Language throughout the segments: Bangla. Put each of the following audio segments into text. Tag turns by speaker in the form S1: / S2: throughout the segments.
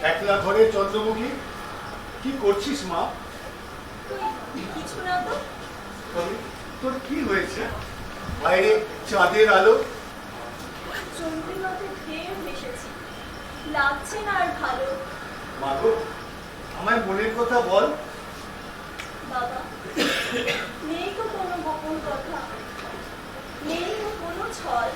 S1: একলা ঘরে চন্দ্রমুখী কি করছিস মা?
S2: কিছু না তো।
S1: তোর কি হয়েছে? বাইরে চাঁদের আলো,
S2: চন্দ্রের মতো ঢেউ ভেসেছি, লাগছে না আর ভালো।
S1: মা গো, আমায় মনের কথা বল।
S2: বাবা, নেই তো কোনো গোপন কথা, নেই তো কোনো ছল।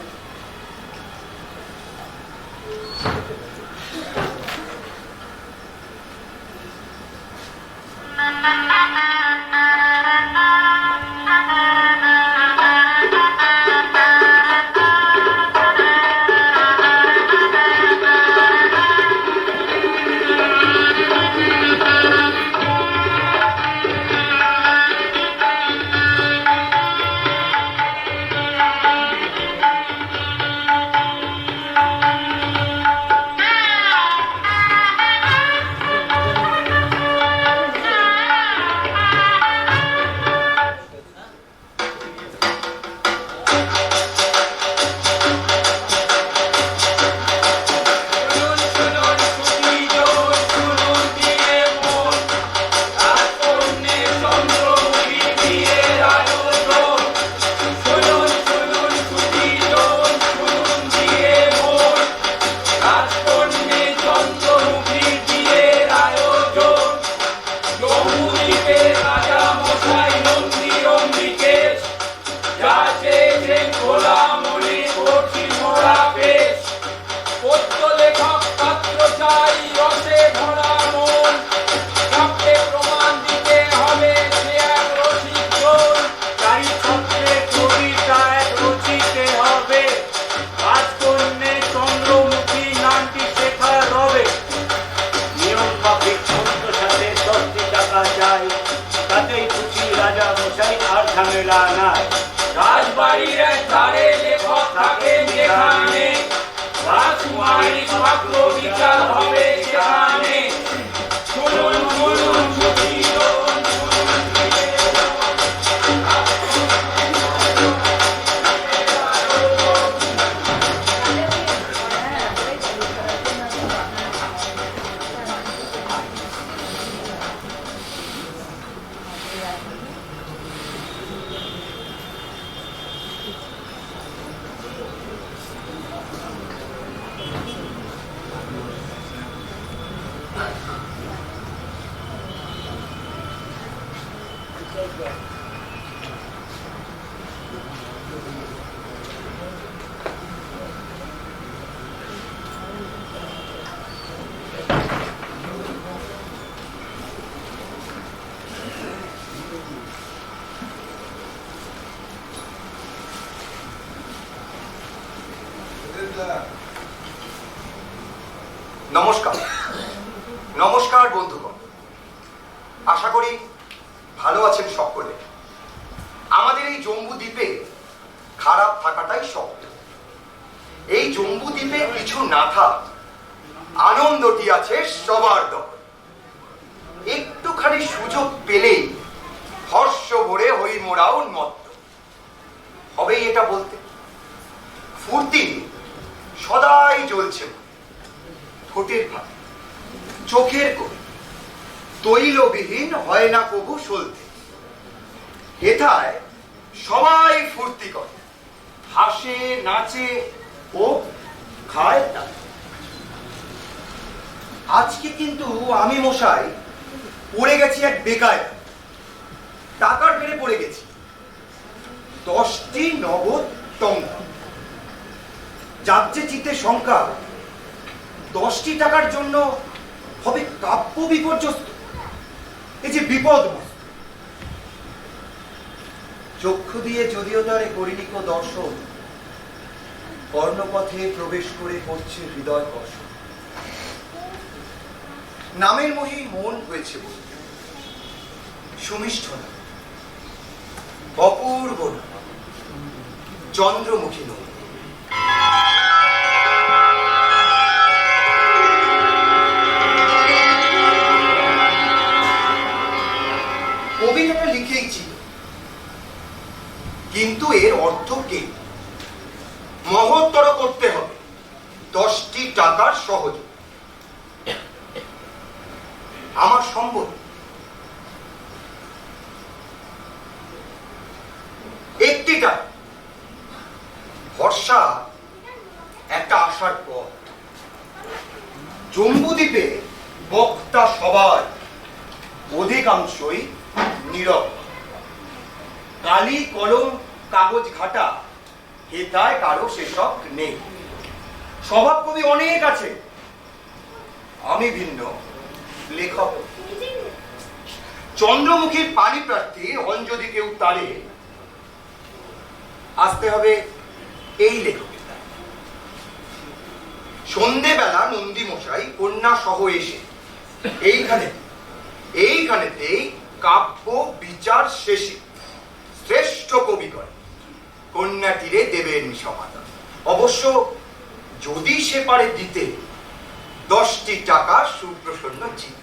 S3: আত্মবিচার হবে সেখানে। শুনুন শুনুন সুধীরগণ,
S4: নমস্কার নমস্কার বন্ধুগণ, আশা করি ভালো আছেন সকলে। আমাদের এই জম্বু দ্বীপে খারাপ থাকাটাই শক্ত। এই জম্বু দ্বীপে কিছু না থাক, আনন্দটি আছে সবার দখল। একটুখানি সুযোগ পেলেই হর্ষ ভরে হই মোড়া উন্মত্ত হবেই এটা বলতে। ফুর্তি সদাই জ্বলছে ঠোঁটের ভাবে, চোখের কোণে, তৈলবিহীন হয় না কবু সলতে। হেথায় সবাই ফুর্তি করে, হাসে নাচে ও খায় তা। আজকে কিন্তু আমি মশাই পড়ে গেছি এক বেকায়, টাকার ফেরে পড়ে গেছি 10টি নগদ টঙ্কা। যাচ্ছে চিত্তে শঙ্কা, 10টি টাকার জন্য হবে কাব্য বিপর্যস্ত। এই যে বিপদ, চক্ষু দিয়ে যদিও তারে করিনি কো দর্শন, কর্ণপথে প্রবেশ করে করছে হৃদয় কর্ষণ। নামের মোহে মন হয়েছে বলতে, সুমিষ্ঠ না, অপূর্ব না, চন্দ্রমুখী নয়। কবিতাটা লিখেইছি, কিন্তু এর অর্থ কি? মহত্তর করতে হবে 10টি টাকার সহযোগ। আমার সম্বল একটি টাকা, ভরসা একটা আশার পথ। জম্বুদ্বীপে বক্তা সবাই, অধিকাংশই নীরব। কালি কলম কাগজ ঘাটা হেথায় কারো সেসব নেই। স্বভাব কবি অনেক আছে, আমি ভিন্ন লেখক। চন্দ্রমুখীর পানি প্রার্থী হন যদি কেউ তারে, আসতে হবে এই লেখকের দ্বারে। সন্ধেবেলা নন্দী মশাই কন্যা সহ এসে এইখানেতেই কাব্য বিচার শেষে শ্রেষ্ঠ কবি করে কন্যাটিরে দেবেন সমাধান। অবশ্য যদি সে পারে দিতে 10টি টাকা সুপ্রসন্ন চিত।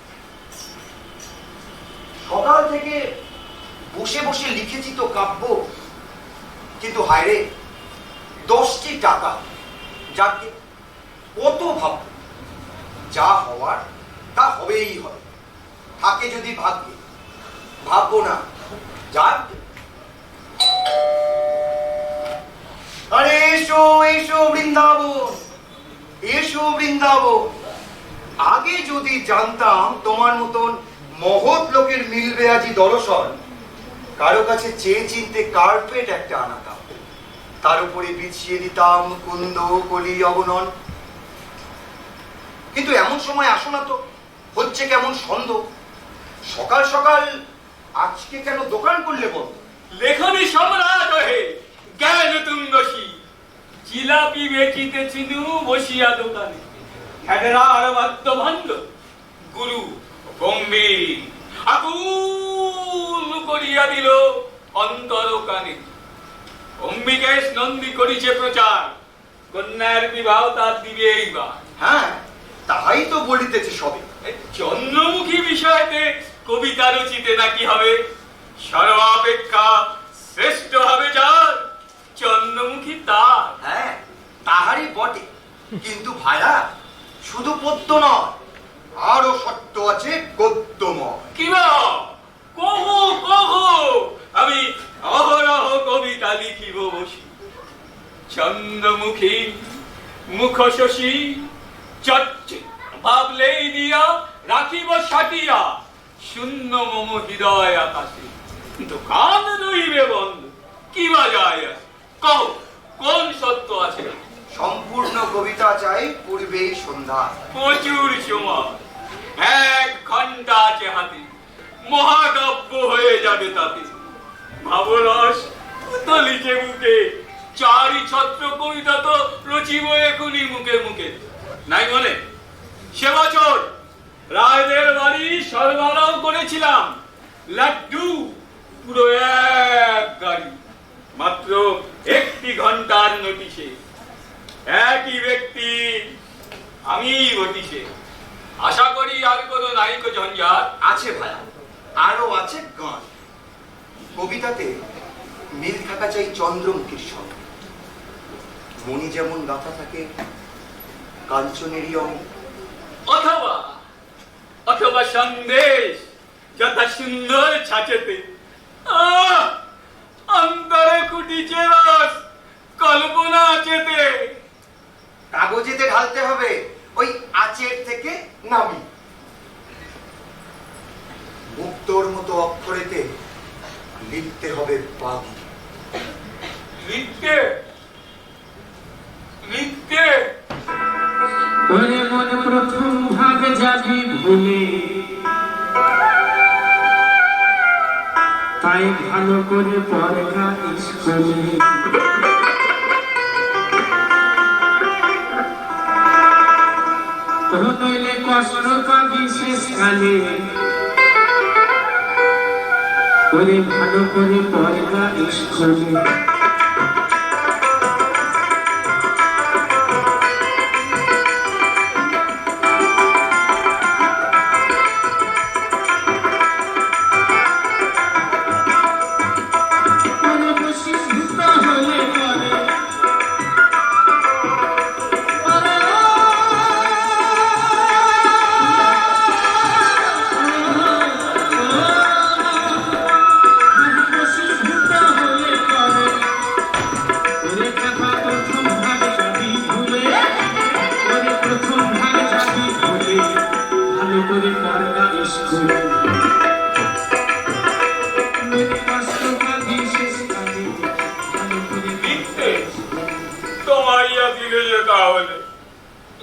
S4: সকাল থেকে বসে বসে লিখেছি তো কাব্য, কিন্তু হায়রে 10টি টাকা, যাকে কত ভাব, যা হওয়ার তা হবেই হবে। থাকে যদি ভাগ্যে, ভাববো না, যাক। আরে এসো এসো বৃন্দাবন, এসো বৃন্দাবন। আগে যদি জানতাম তোমার মতন মহৎ লোকের মিলবে আজি দর্শন, কারো কাছে চেয়ে চিনতে কার্পেট একটা আনাতাম, তার উপরে বিছিয়ে দিতাম কুন্দ কলি অগণন। কিন্তু এমন সময় আসো না তো, হচ্ছে কেমন সন্দেহ। সকাল সকাল আজকে কেন দোকান করলে বন্ধ?
S3: লেখনী সম্রাট হয়ে জ্ঞান তুঙ্গসী, জিলাপি বেচিতে চিনু বসিয়া দোকানে। হেডরার বাদ্য ভণ্ড গুরু গম্ভীর আকুল করিয়া দিল অন্তর কানে। অম্বিকেশ নন্দী করিছে প্রচার, কন্যার বিবাহ তার দিবে এইবার।
S4: হ্যাঁ, বলিতেছে সবে।
S3: চন্দ্রমুখী বিষয়তে কবিতা রচিতে নাকি হবে সর্বাপেক্ষা শ্রেষ্ঠ হবে যার চন্দ্রমুখী তার।
S4: হ্যাঁ, তাহারই বটে, কিন্তু ভায়া শুধু পদ্য নয়, আরো সত্য আছে গদ্যময়।
S3: কিবা কহো কহো, আমি অহরহ কবিতা লিখিব বসি। চন্দ্রমুখী মুখ শশী চচ্চে ভাবলেই দিয়া রাখিব সাটিয়া শূন্য মম হৃদয় আকাশে, দোকান রইবে বন্ধ। কিবা যায় আসে, কহ কোন সত্য আছে?
S4: সম্পূর্ণ কবিতা চাই পূর্বেই সন্ধ্যা।
S3: প্রচুর সময়, 1 ঘন্টা আছে হাতে, মহাকাব্য হয়ে যাবে তাতে। ভাবরস তলিছে মুখে, 4 ছত্র কবিতা তো রচিব এখনই মুখে মুখে। নাই মনে সে বছর রায়দের বাড়ি সরবরাহ করেছিলাম লাড্ডু পুরো 1 গাড়ি, মাত্র 1 ঘন্টার নোটিশে। একই ব্যক্তি, আমি বটিছে। আশা করি আর কোনো নায়িক ঝঞ্ঝাট
S4: আছে ভায়া, আরো আছে গান। কবিতাতে মিল থাকা চাই চন্দ্রমুখীর সঙ্গে। মণি যেমন গাথা থাকে কাঞ্চনেরই অঙ্গ।
S3: অথবা অথবা সন্দেশ যথা সুন্দর ছাঁচেতে অন্তরে ফুটিছে রস কল্পনা আছেতে।
S4: কাগজেতে ঢালতে হবে ওই আচের থেকে নামি। মুক্তোর মতো অক্ষরেতে লিখতে হবে পাবি।
S3: লিখতে লিখতে
S5: ওরে মনে প্রথম ভাগ যাবি ভুলে, তাই ভালো করে পড়া স্কুলে। নইলে কষ্ট পাবি শেষকালে, ওরে ভালো করে পড়া স্কুলে।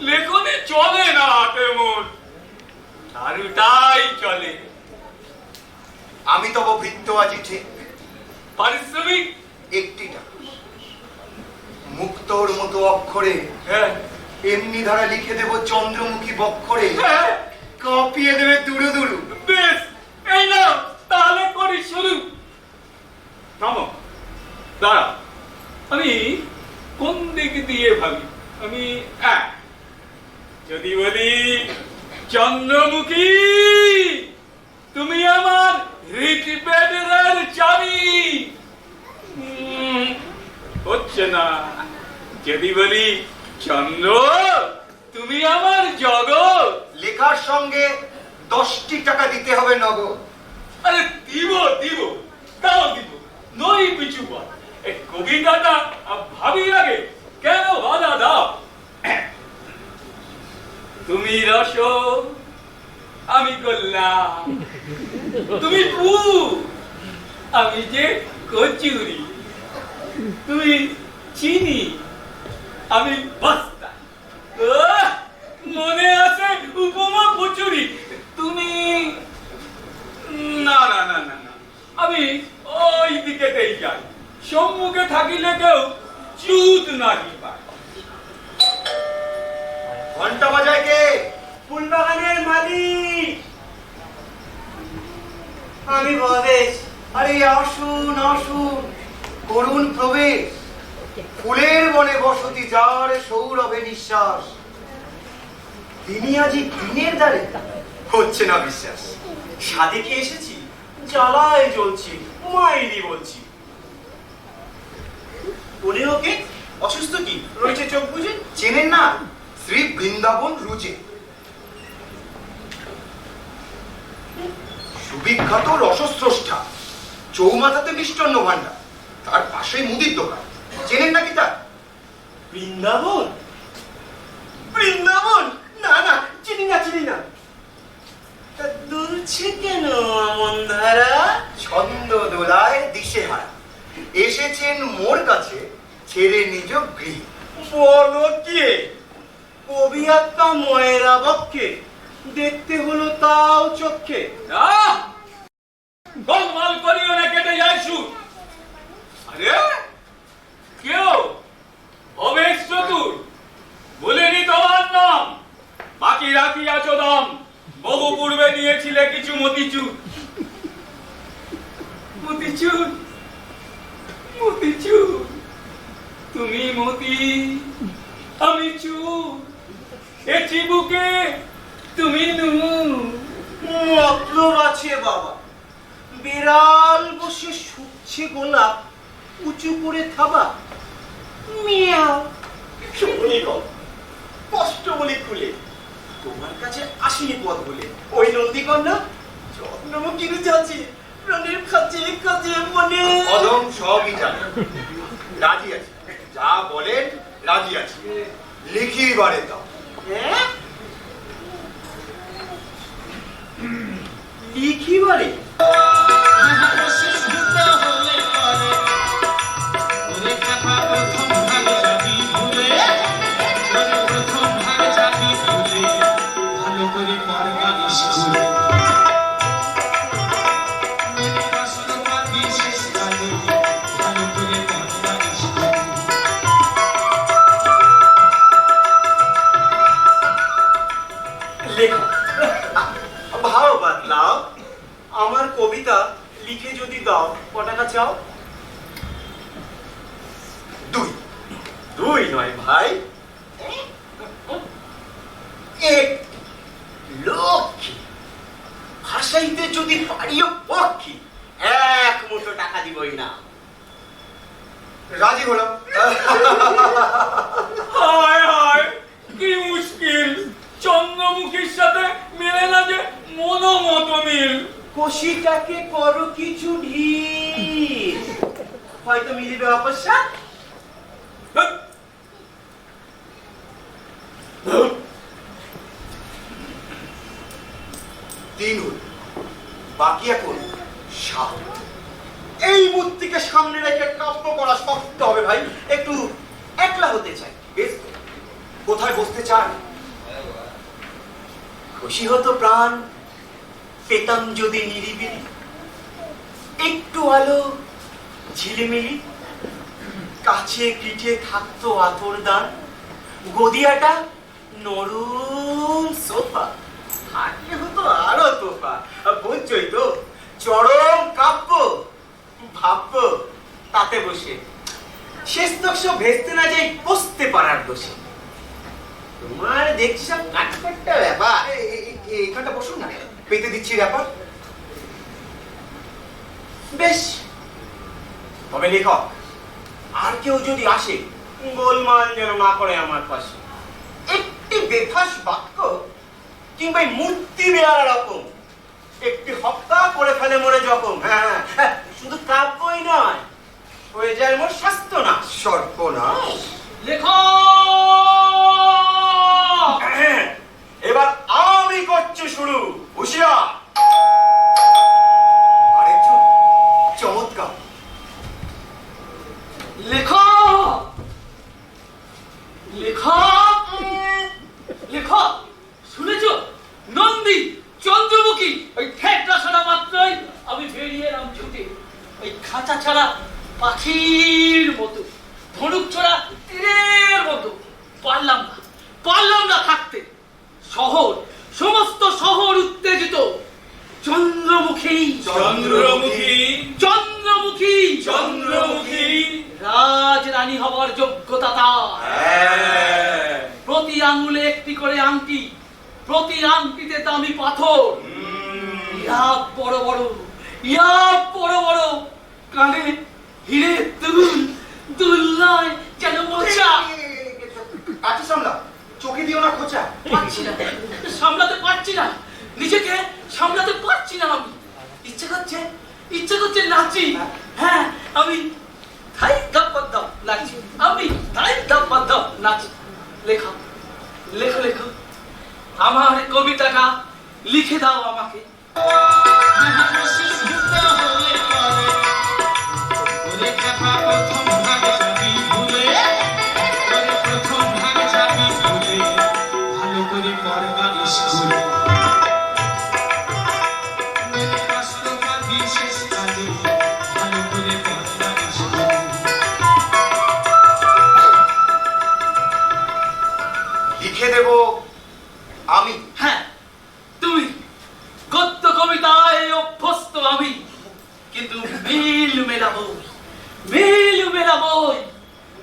S3: লেখনে চলে না হাতে মোর, চারুটাই চলে।
S4: আমি তব বৃত্ত আজি ঠিক
S3: পারিশ্রমিক
S4: 1টি টাকা। মুক্তোর মতো অক্ষরে
S3: হ্যাঁ
S4: এমনি ধারা লিখে দেব চন্দ্রমুখী বক্ষরে,
S3: হ্যাঁ,
S4: কাঁপিয়ে দেবে দুরু দুরু।
S3: বেশ, এই নাও তাহলে করি শুরু। থামো, দাঁড়া, আমি কোন দিক দিয়ে ভাবি। আমি যদি বলি চন্দ্রমুখী তুমি আমার হৃদপেটের চাবি, হচ্ছে না। যদি বলি চন্দ্র তুমি আমার জগৎ,
S4: লেখার সঙ্গে 10টি টাকা দিতে হবে নগদ।
S3: আরে দিব দিব, তাও দিব, নই পিছু পর। এই কবিতাটা ভাবি লাগে কেন বাধা দাও। তুমি রস আমি করলাম, তুমি পু আমি যে কচুরি, তুমি চিনি আমি বস্তা। মনে আছে উপমা কচুরি, তুমি না না না না না, আমি ওই দিকেতেই যাই। সম্মুখে থাকিলে কেউ চুত নাহি পায়।
S4: ঘন্টা বাজায় কে?
S5: ফুলবাগানের মালিক আমি ভবেশ।
S4: আরে আসুন আসুন, করুন প্রবেশ। ফুলের বনে বসতি যার সৌরভে নিঃশ্বাস, তিনি আজই দিনের দ্বারে হচ্ছে না বিশ্বাস।
S5: সাদেকে এসেছি, জ্বালায় জ্বলছি, মাইরি বলছি। বলে ওকে অসুস্থ কি রয়েছে চোখ বুঝে?
S4: চেনেন না শ্রী বৃন্দাবন রুজে, সুবিখ্যাত রসস্রষ্টা, চৌমাথাতে মিষ্টান্ন ভান্ডার, তার পাশেই মুদির দোকান। চেনেন নাকি তা?
S5: বৃন্দাবন? বৃন্দাবন? না না, চিনি না চিনি না। তা দুলছে কেন আমন ধারা?
S4: ছন্দ দোলায় দিশে হারা, এসেছেন মোর কাছে ছেড়ে নিজ গৃহ।
S5: বলো কি কবি আত্মা ময়রা বক্ষে, দেখতে হলো তাও চক্ষে।
S3: গোলমাল করিও না, কেটে যায় সুর। আরে কেউ ভবেশ চতুর, বলিনি তোমার নাম, বাকি রাখিয়াছ দাম। বহু পূর্বে নিয়েছিলে কিছু মতিচুর। মতিচুর, মতিচুর, তুমি মতি আমি চুর, এ চিবুকে তুমি নূর।
S5: মতলব আছে বাবা, বিড়াল বসে শুচ্ছে গোলাপ, উঁচু করে থাবা। মিয়াও শুনি গো, কষ্ট বলে খুলে তোমার কাছে আসিনি পথ বলে। ওই নন্দীকন্যা যত্নমুখী যাচ্ছে, প্রাণের কাছে কাছে মনে।
S4: অদম সবই জানে, রাজি আছে, যা বলেন রাজি আছে। লিখি বারে দাও।
S5: হ্যাঁ? লিখিবারে? লেখো, ভাও বাতলাও। আমার কবিতা লিখে যদি দাও, ক টাকা চাও?
S4: 2
S5: 2 নয় ভাই, 1 লক্ষ্মী। ভাসাইতে যদি পারিও পক্ষী, 1 মুঠো টাকা দিবই না।
S4: রাজি হলাম।
S3: হায় হায়, কি মুশকিল, চন্দ্রমুখীর সাথে মেলে না যে মনোমত মিল।
S5: কষিটাকে করো কিছু ঢিল, হয়তো মিলিবে অপস্যা।
S4: তিন হল, বাকি এখন 7।
S5: এই মূর্তিকে সামনে রেখে কাব্য করা শক্ত হবে ভাই, একটু একলা হতে চাই।
S4: বেশ, কোথায় বসতে চান?
S5: খুশি হতো প্রাণ, পেতাম যদি নিরিবিলি, একটু আলো ঝিলিমিলি, কাছে পিঠে থাকতো আতর দান, গদিয়াটা নরম সোফা, হাঁটলে হতো আরো তোফা। বুঝছই তো, চরম কাব্য ভাব্য তাতে বসে, শেষ তক্ষ ভেস্তে না যাই বসতে পারার দোষে। তোমার দেখছি সব কাটকাটটা ব্যাপার।
S4: এইখানটা বসুন না, পেতে দিচ্ছি ব্যাপার।
S5: বেশ, তবে লেখক আর কেউ যদি আসে, গোলমাল যেন না করে আমার পাশে। একটি বেফাস বাক্য কিংবা মূর্তি বেয়ার রকম, একটি হত্যা করে ফেলে মরে যখন। হ্যাঁ হ্যাঁ, শুধু কাব্যই নয়, হয়ে যায় মোর স্বাস্থ্য না।
S4: সর্বনাশ।
S3: লেখো,
S5: এবার আমি করছি শুরু। হুঁশিয়ার।
S4: আরেকজন চমৎকার।
S3: লেখো, লেখো, লেখো, শুনেছো? নন্দী চন্দ্রমুখী ওই ঠেকটা শোনা মাত্রই আমি বেরিয়ে এলাম ছুটে, ওই খাঁচা ছাড়া পাখির মতো, ধনুক ছড়া তীরের মতো। পারলাম না থাকতে। শহর, সমস্ত শহর উত্তেজিত। চন্দ্রমুখী,
S1: চন্দ্রমুখী,
S3: চন্দ্রমুখী,
S1: চন্দ্রমুখী,
S3: রাজরানী হবার যোগ্যতা তার।
S1: হ্যাঁ।
S3: প্রতি আঙুলে একটি করে আংটি,
S6: প্রতি আংটিতে দামি পাথর, ইয়া বড় বড়, ইয়া বড় বড়, কানে হিরে দুলনায় যেন মোচা।
S4: কাছে সামলা, চোখে দিও না খোঁচা।
S6: পারছি না, সামলাতে পারছি না, নিজেকে সামলাতে পারছি না আমি। ইচ্ছে করছে নাচি। হ্যাঁ, আমি ধাই ধাপ্পাধাপ নাচি, আমি ধাই ধাপ্পাধাপ নাচি। লেখো লেখো লেখো, আমার কবিতাটা লিখে দাও আমাকে।
S4: লিখে দেব আমি।
S6: হ্যাঁ, তুমি। গদ্য কবিতায় অভ্যস্ত আমি, কিন্তু মিল মেলাবো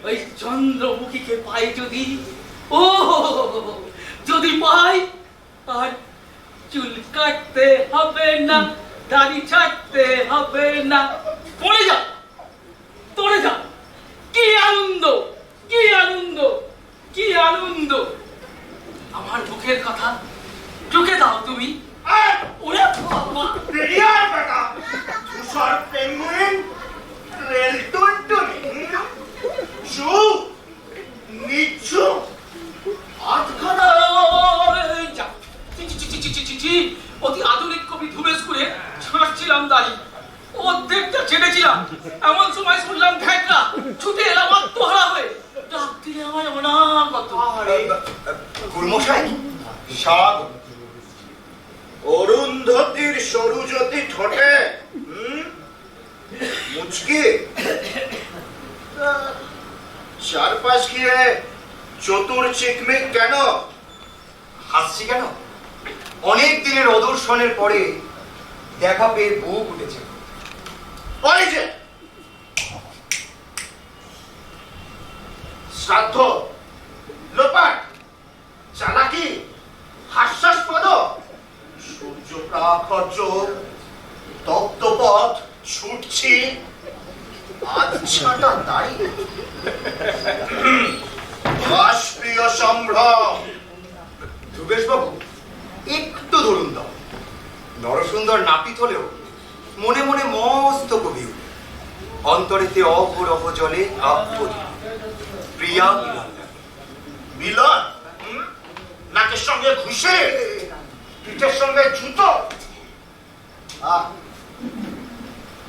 S6: ওই চন্দ্রমুখীকে পাই যদি, ও যদি পাই, আর চুল কাটতে হবে না, দাড়ি ছাড়তে হবে না। পড়ে যা, তোরে যা, কি আনন্দ, কি আনন্দ, কি আনন্দ। আমার মুখের কথা চোখে দাও তুমি। ওরে বাবা,
S5: রেডিয়ার বেটা, ধূসর পেঙ্গুইন, রেল টুনটুনি, শু, নিচ্ছু,
S6: আধখানা যা। অতি আধুনিক কবি ধুবেশ করে ছাড়ছিলাম দাড়ি, অর্ধেকটা ছেড়েছিলাম। এমন সময় শুনলাম ঢেকরা, ছুটে এলাম আত্মহারা হয়ে। ডাক দিলে আমায় অনাগত।
S4: গুরমশাই, স্বাগত।
S5: অরুন্ধতির সরুজ্যোতি ঠোঁটে মুচকি, চারপাশ ঘিরে চতুর চিকমিক কেন?
S4: হাসছি কেন? অনেক দিনের অদর্শনের পরে দেখা পেয়ে বুক উঠেছে।
S5: ওই যে শ্রাদ্ধ, লোপাট, চালাকি, হাস্যাস্পদ, সূর্য প্রাখর চোখ, তপ্তপথ ছুটছি, আচ্ছাটা দাড়ি, বাষ্পীয় সম্ভ্রম।
S4: ধ্রুবেশ বাবু, একটু ধরুন দাও। নরসুন্দর নাপিত হলেও মনে মনে মস্ত কবি, অন্তরেতে অহরহ জলে কাব্যদি প্রিয়া মিলন।
S5: মিলন? নাকের সঙ্গে ঘুষে, পিঠের সঙ্গে জুতো।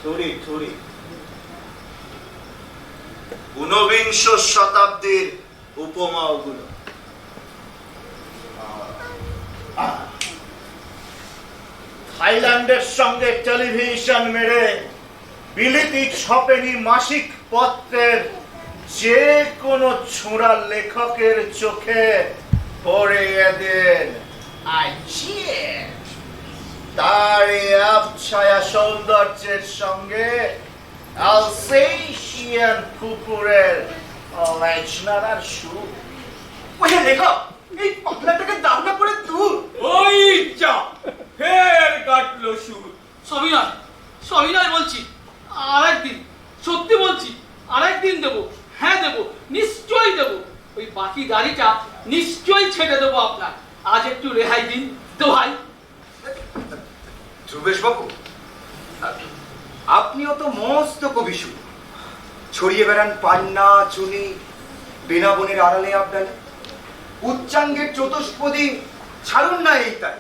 S5: থুরি থুরি। ঊনবিংশ শতাব্দীর উপমা ওগুলো। থাইল্যান্ডের সঙ্গে টেলিভিশন মেরে বিলিতি ছপেনি মাসিক পত্রের যে কোনো ছোঁড়া লেখকের চোখে পড়ে এদের তার আবছায়া সৌন্দর্যের সঙ্গে আলসেশিয়ান কুকুরের লেজনার সুর।
S4: ওই লেখক, এই পাগলাটাকে দামনা করে দূর।
S3: ওই যা, ফের কাটলো সুর।
S6: সবই নয় বলছি, আরেকদিন, সত্যি বলছি, আরেকদিন দেবো। হ্যাঁ দেবো, নিশ্চয়ই দেবো। ওই বাকি গাড়িটা নিশ্চয়ই ছেড়ে দেবো আপনার। আজ একটু রেহাই দিন তো ভাই।
S4: ধ্রুবেশ বাবু, আপনিও তো মস্ত কবিসু, ছড়িয়ে বেড়ান পান্না চুনি বেনাবনের আড়ালে আপনার। উচ্চাঙ্গের চতুষ্পদী ছাড়ুন না এই তাই,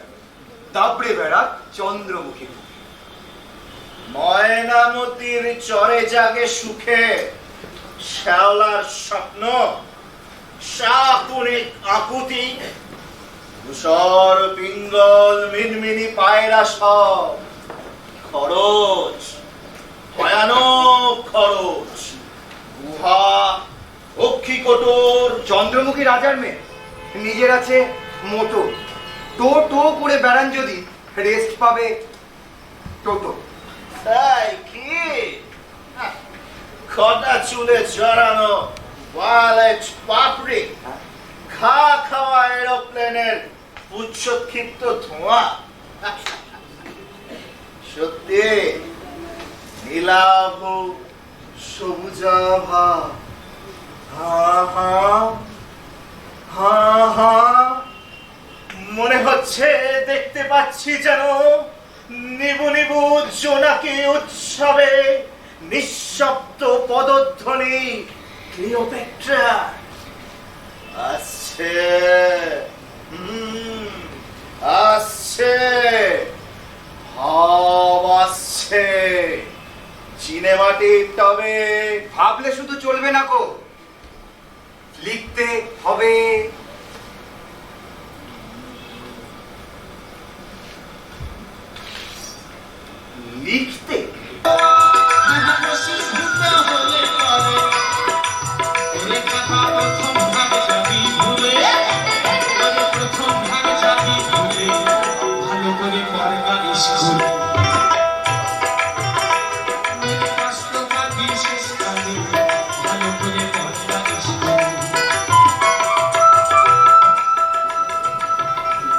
S4: দাবড়ে বেড়াক চন্দ্রমুখী।
S5: ময়নামতির চরে জাগে সুখে শ্যাওলার স্বপ্ন, শাকুনিক আকুতি, ধূসর পিঙ্গল মিনমিনি পায়রা সব খরচ, ভয়ানক খরচ। গুহা, অক্ষিকোটর,
S4: চন্দ্রমুখী রাজার মেয়ে, নিজের আছে মোটর, টো টো করে বেড়ান যদি রেস্ট পাবে টোটো।
S5: তাই কি? খটা চুলে জড়ানো ওয়ালেট পাপড়ি, খা খাওয়া এরোপ্লেনের
S4: পুচ্ছক্ষিপ্ত ধোঁয়া। সত্যি নীলাভ সবুজাভা, হা হা হা হা, মনে হচ্ছে দেখতে পাচ্ছি যেন নিবু নিবু জোনাকি উৎসবে নিঃশব্দ পদধ্বনি ক্লিওপেট্রা আসছে, আসছে, ভাব আসছে। সিনেমাটিক তবে
S5: ভাবলে শুধু চলবে না গো, লিখতে হবে।
S4: লিখতে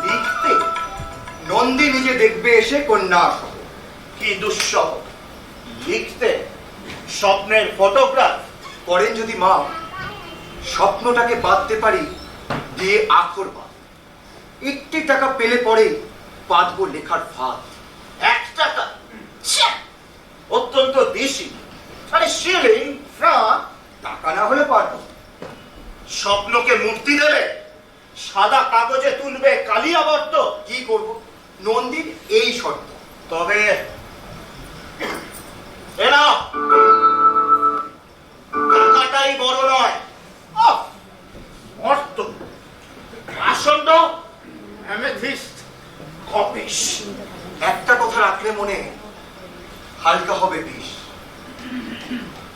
S4: লিখতে নন্দী নিজে দেখবে এসে কন্যা সহ, কি দুঃসহ। লিখতে স্বপ্নের ফটোগ্রাফ করেন যদি মা, স্বপ্নটাকে বাঁধতে পারি দিয়ে আখর বাঁধ। একটি টাকা পেলে পরে বাঁধবো লেখার ফাঁদ। 1 টাকা ছ্যা! অত্যন্ত দেশি, আরে শিলিং ফ্রাঙ্ক টাকা না হলে পারবো। স্বপ্নকে মূর্তি দেবে, সাদা কাগজে তুলবে কালিয়াবর্ত, কি করব? নন্দীর এই শর্ত। তবে এরা টাকাটাই বড় নয়, অর্থ আসন্ন অ্যামেথিস্ট কপিস। একটা কথা রাখলে মনে হালকা হবে বিষ।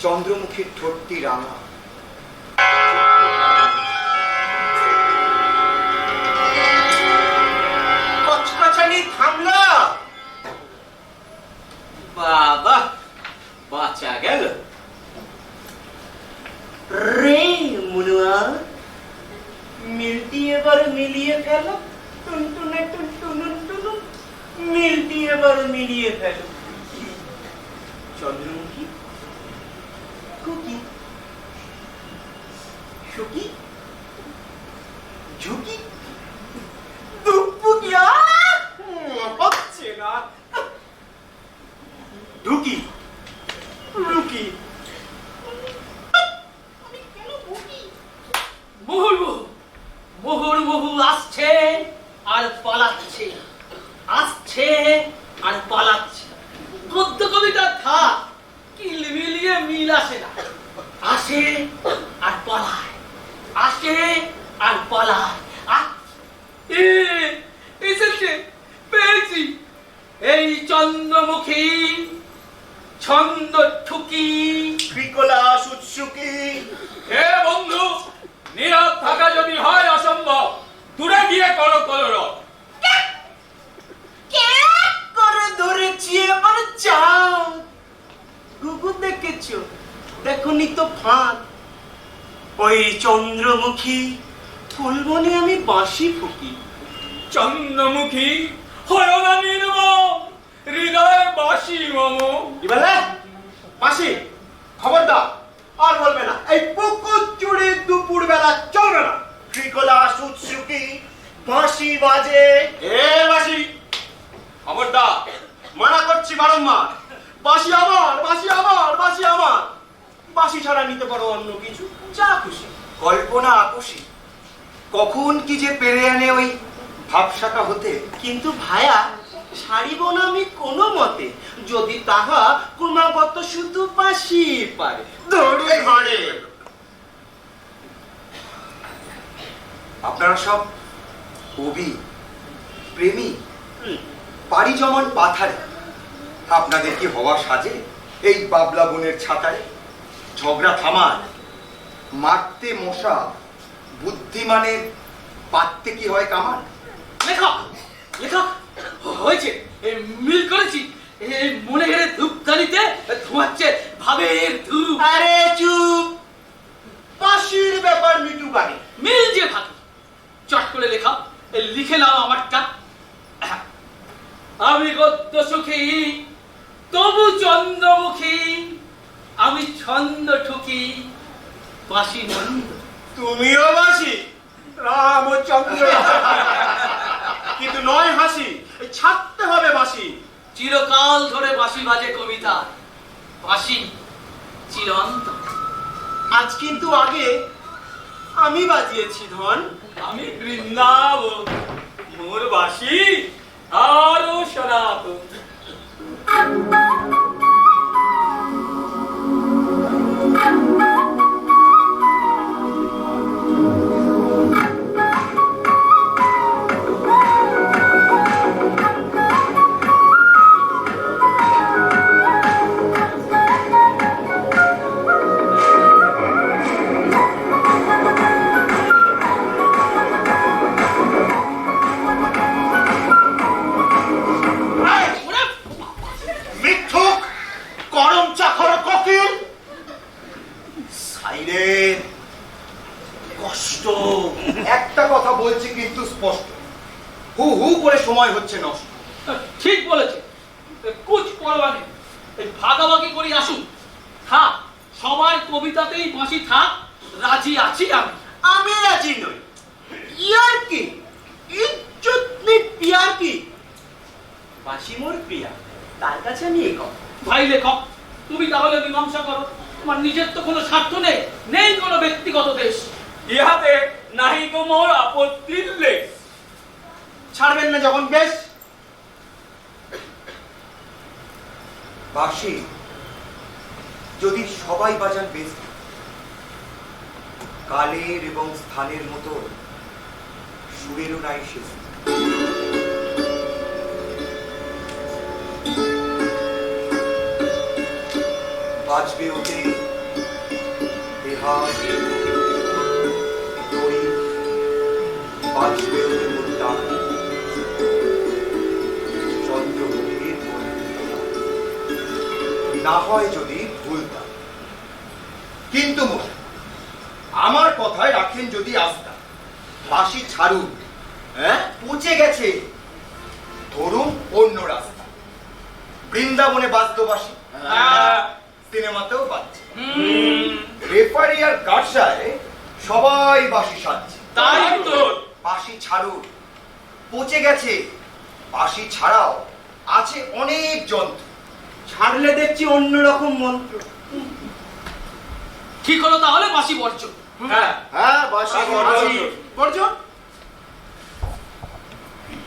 S4: চন্দ্রমুখীর ঠোঁটটি রাঙা, কচকচানি থামলা।
S5: বাবা, বাঁচা গেল রে মুনুয়া। মিলতি এবার মিলিয়ে ফেলো, টুনটুনে টুনটুনুন টুনুন, মিলতি এবার মিলিয়ে ফেলো। চন্দ্রমুখী, কুকি, সুকি, ঝুঁকি, দুপুকিয়া হচ্ছে না। ঢুকি, লুকি,
S6: মুহুর্মুহু আসছে আর পালাচ্ছে, আসছে আর পালাচ্ছে। গদ্য কবিতার থাক কিল মিলিয়ে মিল আসে না, আসে আর পালায়, আসে আর পালায়। এসেছে, পেয়েছি এই চন্দ্রমুখী ছন্দ ঠুকি
S4: বিকলাস উৎসুকি।
S3: হে বন্ধু, নীরব থাকা যদি হয় অসম্ভব, দূরে গিয়ে করো কলরব।
S5: করে ধরেছি এবার চাও। গুগু দেখেছো, দেখনি তো ফাঁদ। ওই চন্দ্রমুখী ফুলবনে আমি বাঁশি ফুকি।
S3: চন্দ্রমুখী হয় না নির্মম, হৃদয়ে বাসি মম।
S4: কি বলে? মাসি খবরদার আর বলবে না, এই পুকুর চুড়ি দুপুর বেলা চলবে না। বিকলাস উৎসুকি বাঁশি বাজে।
S3: এ বাসি, খবরদার।
S5: মানা করছি বারংবার, বাঁশি আমার, বাঁশি আমার, বাঁশি আমার। বাঁশি ছাড়া নিতে পারো অন্য কিছু, যা খুশি।
S4: কল্পনা আকস্মিক, কখন কি যে পেরে আনে ওই ভাবসাটা হতে।
S5: কিন্তু ভায়া ছাড়িব না আমি কোনো মতে, যদি তাহা ক্রমাগত শুধু বাঁশি পারে ধরে ধরে।
S4: আপনারা সব কবি, প্রেমী, পাড়ি জমান পাথারে। আপনাদের কি হওয়া সাজে এই বাবলা বনের ছাতায়? ঝগড়া থামার, মারতে মশা, বুদ্ধিমানের পাততে কি হয় কামান?
S6: লেখক, লেখক হয়েছে, মিল করেছি। মনে গেলে ধূপদানিতে ধোঁয়াচ্ছে ভাবের ধূপ।
S5: আরে চুপ, বাঁশির ব্যাপার মিটু গানে।
S6: মিল যে ভাগে চট করে লেখা, লিখে নাও আমারটা। আমি গদ্য সুখী তবু চন্দ্রমুখী, আমি ছন্দ ঠুকি বাসি নন্দ।
S5: তুমিও বাসি রামচন্দ্র, কিন্তু নয় হাসি, ছাড়তে হবে বাসি।
S6: চিরকাল ধরে বাঁশি বাজে কবিতা, বাঁশি চিরন্তন।
S5: আজ কিন্তু আগে আমি বাজিয়েছি ধন।
S3: আমি বৃন্দাবন, মোর বাসি আরো সনাতন।
S4: মিথ্যুক, করম চাকর কোকিল, সাইরে কষ্ট। একটা কথা বলছি কিন্তু স্পষ্ট, হু হু করে সময় হচ্ছে নষ্ট।
S6: ঠিক বলেছে, কুচ পরোয়া নেই, ভাগাভাগি করি আসুন। থাক, সবার কবিতাতেই বাঁশি থাক, রাজি আছি আমি।
S5: আমি রাজি নই। ইয়ার কি ইজ্জত নেই, পিয়ার কি বাসি মোর প্রিয়া, তার কাছে আমি একক।
S6: ভাই লেখক, তুমি তাহলে মীমাংসা করো। তোমার নিজের তো কোনো স্বার্থ নেই, নেই কোনো ব্যক্তিগত দেশ।
S3: ইহাতে নাহি গো মোর আপত্তির লেশ।
S5: ছাড়বেন না যখন বেশ।
S4: বাঁশি যদি সবাই বাজান বেশ, কালের এবং স্থানের মতো সুরেরও নাই শেষ। বাজবে ওতে বেহার দড়ি, বাজবে ওতে মুদ্রা, চন্দ্রমুখীর বন্ধুতা। না হয় যদি ভুলতাম, কিন্তু মশাই আমার কথায় রাখেন যদি আস্থা। বাঁশি ছাড়ুন, পচে গেছে, ধরুন অন্য রাস্তা। বৃন্দাবনে বাজত বাঁশি, সিনেমাতেও বাজছে, রেফারি আর গার্সায় সবাই বাঁশি সাজছে।
S3: তাই তো
S4: বাঁশি ছাড়ুন, পচে গেছে। বাঁশি ছাড়াও আছে অনেক যন্ত্র,
S5: ছাড়লে দেখছি অন্যরকম মন্ত্র।
S6: ঠিক হলো তাহলে বাঁশি বর্জন।
S3: হ্যাঁ,
S4: হ্যাঁ বাঁশি
S5: বর্জন।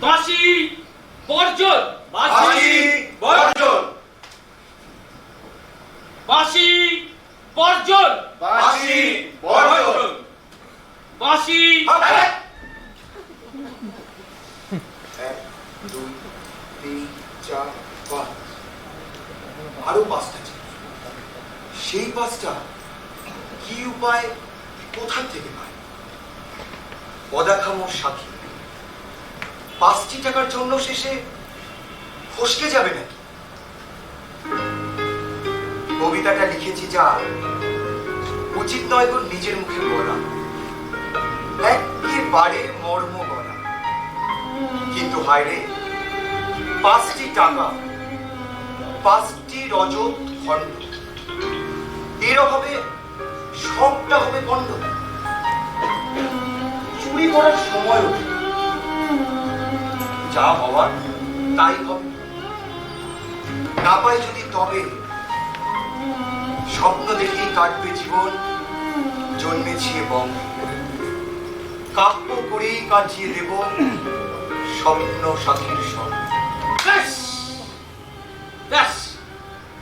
S6: বাঁশি বর্জন,
S4: বাঁশি বর্জন,
S6: বাঁশি বর্জন,
S4: বাঁশি বর্জন।
S6: বাঁশি।
S4: এক, দুই, তিন, চার, পাঁচ, আরো পাঁচটা ছিল। সেই পাঁচটা কি উপায়, কোথা থেকে পায়? পদাখামোর সাথী 5টি টাকার জন্য শেষে ফসকে যাবে নাকি? কবিতাটা লিখেছি যা উচিত নয় গো নিজের মুখে বলা, একেবারে মর্ম বলা। কিন্তু হায়রে, 5টি টাকা, 5টি রজত খণ্ড, এর অভাবে সবটা হবে বন্ধ। চুরি করার সময় ওঠে, যা হওয়ার তাই হবে। না পাই যদি তবে স্বপ্ন দেখেই কাটবে জীবন, জন্মেছি বঙ্গে। কাব্য করেই কাটিয়ে দেব স্বপ্ন সাথীর সঙ্গে।
S6: ব্যাস ব্যাস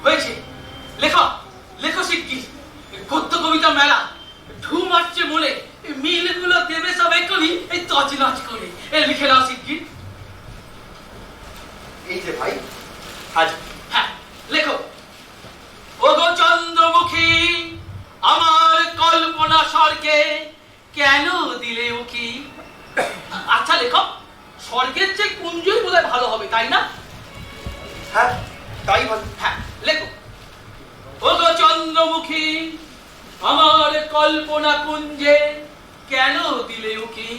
S6: হয়েছে। লেখা লেখা শিগগির, গদ্য কবিতা মেলা ঢু মারছে মনে, মিলগুলো দেবে সব এক্ষুনি এই তছনছ করে। লিখে নাও শিগগির।
S4: এই যে ভাই,
S6: আজ হ্যাঁ লেখো। ওগো চন্দ্রমুখী, আমার কল্পনা স্বর্গে কেন দিলে উকি? আচ্ছা লেখক, স্বর্গের যে কুঞ্জই বোধহয় ভালো হবে, তাই না?
S4: হ্যাঁ তাই বল।
S6: হ্যাঁ লেখো। ওগো চন্দ্রমুখী, আমার কল্পনা কুঞ্জে কেন দিলে উকি?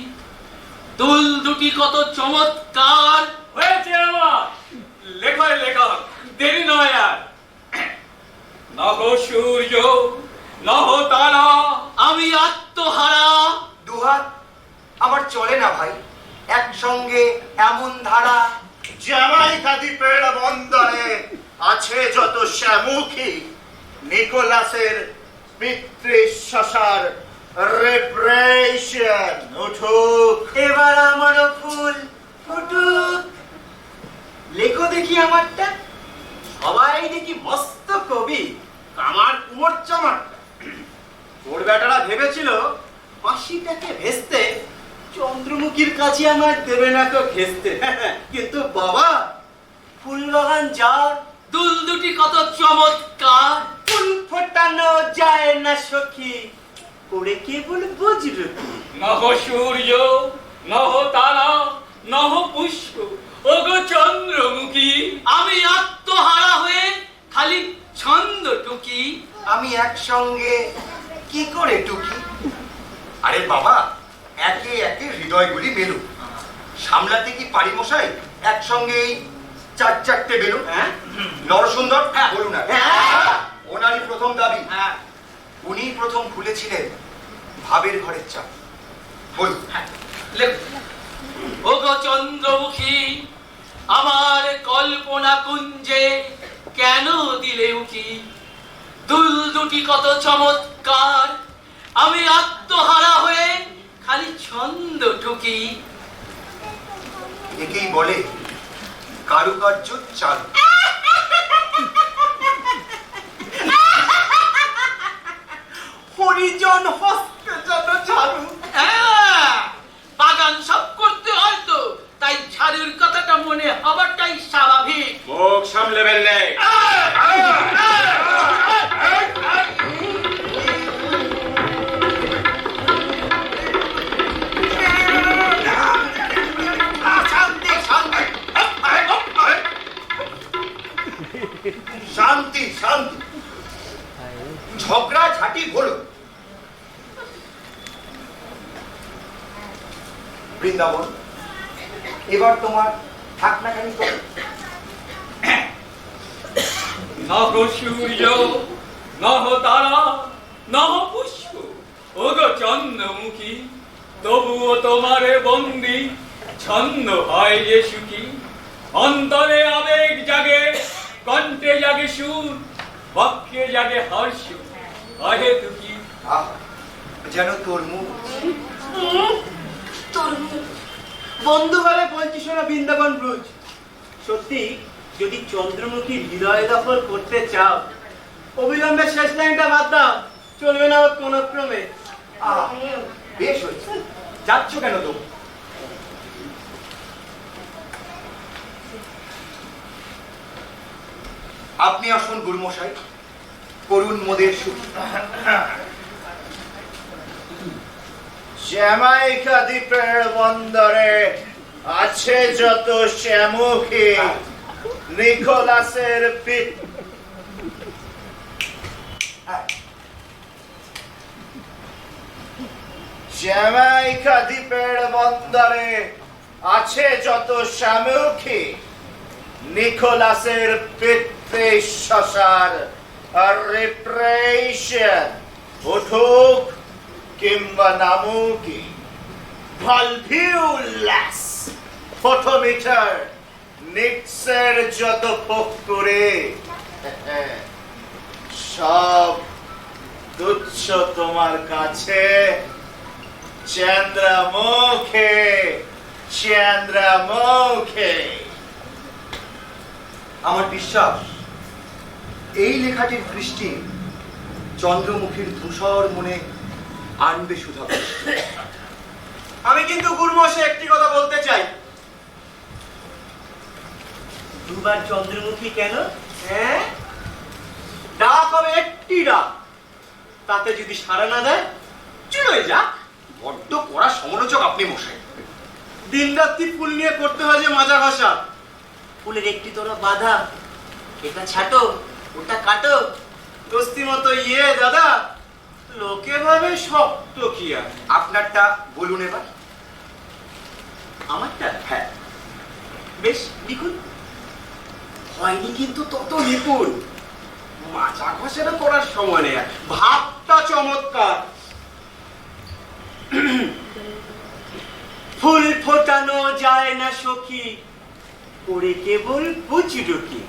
S6: দুল দুটি কত চমৎকার।
S3: হয়েছে আমার লেখায় লেখা, দেরি নয় আর। নহ সূর্য নহ তারা,
S6: আমি আত্মহারা।
S4: দুহাত আমার চলে না ভাই, একসঙ্গে এমন ধারা।
S1: জ্যামাইকা দ্বীপের বন্দরে আছে যত শ্যামুখী, নিকোলাসের পিতৃশাসার রেপ্রেশন উঠুক।
S5: এবার আমারও ফুল ফুটুক। লেখো দেখি আমারটা। সবাই দেখি মস্ত কবি, আমার কুমোর চামারটা। ওর বেটারা ভেবেছিল ৮০ টাকা ভেস্তে চন্দ্রমুখীর কাছে আমার দেবে না তো ঘেস্তে। কিন্তু বাবা, ফুল বাগান যার,
S6: দুল দুটি কত চমৎকার।
S5: ফুল ফোটানো যায় না সখী, করে কেবল বজ্র।
S3: নহ সূর্য নহ তারা নহ পুষ্প, ওগো চন্দ্রমুখী।
S6: আমি আত্মহারা হয়ে খালি ছন্দ টুকি।
S4: আমি একসঙ্গে কি করে টুকি? আরে বাবা, একে একে হৃদয়গুলি মেলুক। সামলাতে কি পারি মশাই একসঙ্গে এই চারটে বেলুন?
S5: হ্যাঁ
S4: নরসুন্দর বলুন না,
S5: হ্যাঁ।
S4: ওনারই প্রথম দাবি।
S5: হ্যাঁ
S4: উনি প্রথম খুলেছিলেন ভাবের ঘরের চাপ। বলুন।
S6: লেখো। ওগো চন্দ্রমুখী, আমার কল্পনা কুঞ্জে কেন দিলে উকি? দুল দুটি কত চমৎকার, আমি আত্মহারা হয়ে খালি ছন্দ টুকি।
S4: একেই বলে কারুকার্য চাল।
S5: হরিজন হস্তে যেন ঝাড়ু।
S6: হ্যাঁ, বাগান সব করতে হয় তো, তাই ঝাড়ুর কথাটা মনে হওয়াটাই স্বাভাবিক।
S3: মুখ সামলে বেললে।
S4: শান্তি শান্তি, ঝগড়া ঝাঁটি ভুলো। বৃন্দাবন, এবার তোমার থাক না কেন তো।
S3: নহ সূর্য নহ তারা নহ পুষ্প, ওগো চন্দ্রমুখী। তবুও তোমারে বন্দি ছন্দ হয় যে সুখী। অন্তরে আবেগ জাগে, কণ্ঠে জাগে সুর, বক্ষে জাগে হর্ষ, আহে তুকি।
S4: আহ, যেন তরমুজ।
S5: বন্ধু বলে বলছি শোনো বৃন্দাবন ব্রুজ, সত্যি যদি চন্দ্রমুখী হৃদয় দখল করতে চাও, অবিলম্বে শেষ লাইনটা বাদ দাও, চলবে না ওর কোন ক্রমে।
S4: আহ, বেশ হয়েছে, যাচ্ছ কেন তো? আপনি আসুন গুরুমশাই, করুন মোদের সুখী।
S1: জ্যামাইকা দ্বীপের বন্দরে আছে যত শ্যামুখী, নিকোলাসের জ্যামাইকা দ্বীপের বন্দরে আছে যত শ্যামুখী, নিকোলাসের পিতৃশাসার রিপ্রেশন উঠুক কিংবা নামুকি। ভালভিউলাস ফটোমিটার নিক্সের যত করে সব তুচ্ছ তোমার কাছে। চন্দ্রমুখে চন্দ্রমুখে।
S4: আমার বিশ্বাস এই লেখাটির দৃষ্টি চন্দ্রমুখীর ধূসর মনে আনবে সুধা।
S5: আমি কিন্তু গুরুমশে একটি কথা বলতে চাই। দুবার চন্দ্রমুখী কেন? হ্যাঁ, ডাক হবে একটি ডাক, তাতে যদি সাড়া না দেয় চলে যাক।
S4: বড্ড কড়া সমালোচক আপনি মশাই।
S5: দিন রাত্রি ফুল নিয়ে করতে হয় যে মাজা ঘষা। ফুলের একটি তোরা বাধা, এটা ছাটো ওটা কাটো, দোস্তি মতো ইয়ে দাদা, লোকে ভাবে শক্ত কি আর।
S4: আপনারটা বলুন এবার।
S5: আমারটা? হ্যাঁ, বেশ লিখুন। হয়নি কিন্তু তত লিখুন, মাচা ঘষানো করার সময় নেই। ভাবটা চমৎকার। ফুল ফোটানো যায় না সখী, ওরে কেবল পুচুরকি।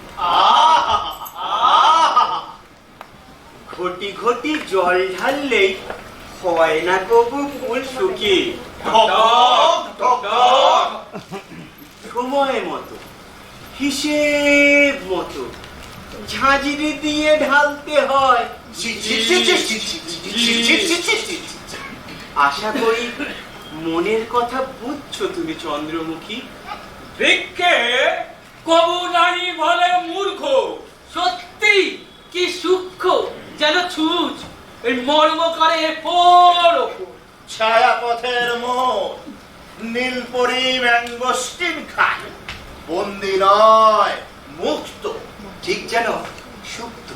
S5: ঘটি ঘটি জল ঢাললেই হয় না কবু ফুল শুকি। সময় মতো, হিসেব মতো ঝাঁঝরি দিয়ে ঢালতে হয়। আশা করি মনের কথা বুঝছো তুমি চন্দ্রমুখী।
S3: বৃক্ষে কবু নাহি বলে মূর্খ।
S6: সত্যি কি সূক্ষ্ম যেন ছুঁচ, এই মর্ম করে এপর ওপর।
S1: ছায়াপথের মোড় নীলপরি ম্যাঙ্গোস্টিন খায়, বন্দি নয় মুক্ত।
S4: ঠিক যেন সুপ্ত।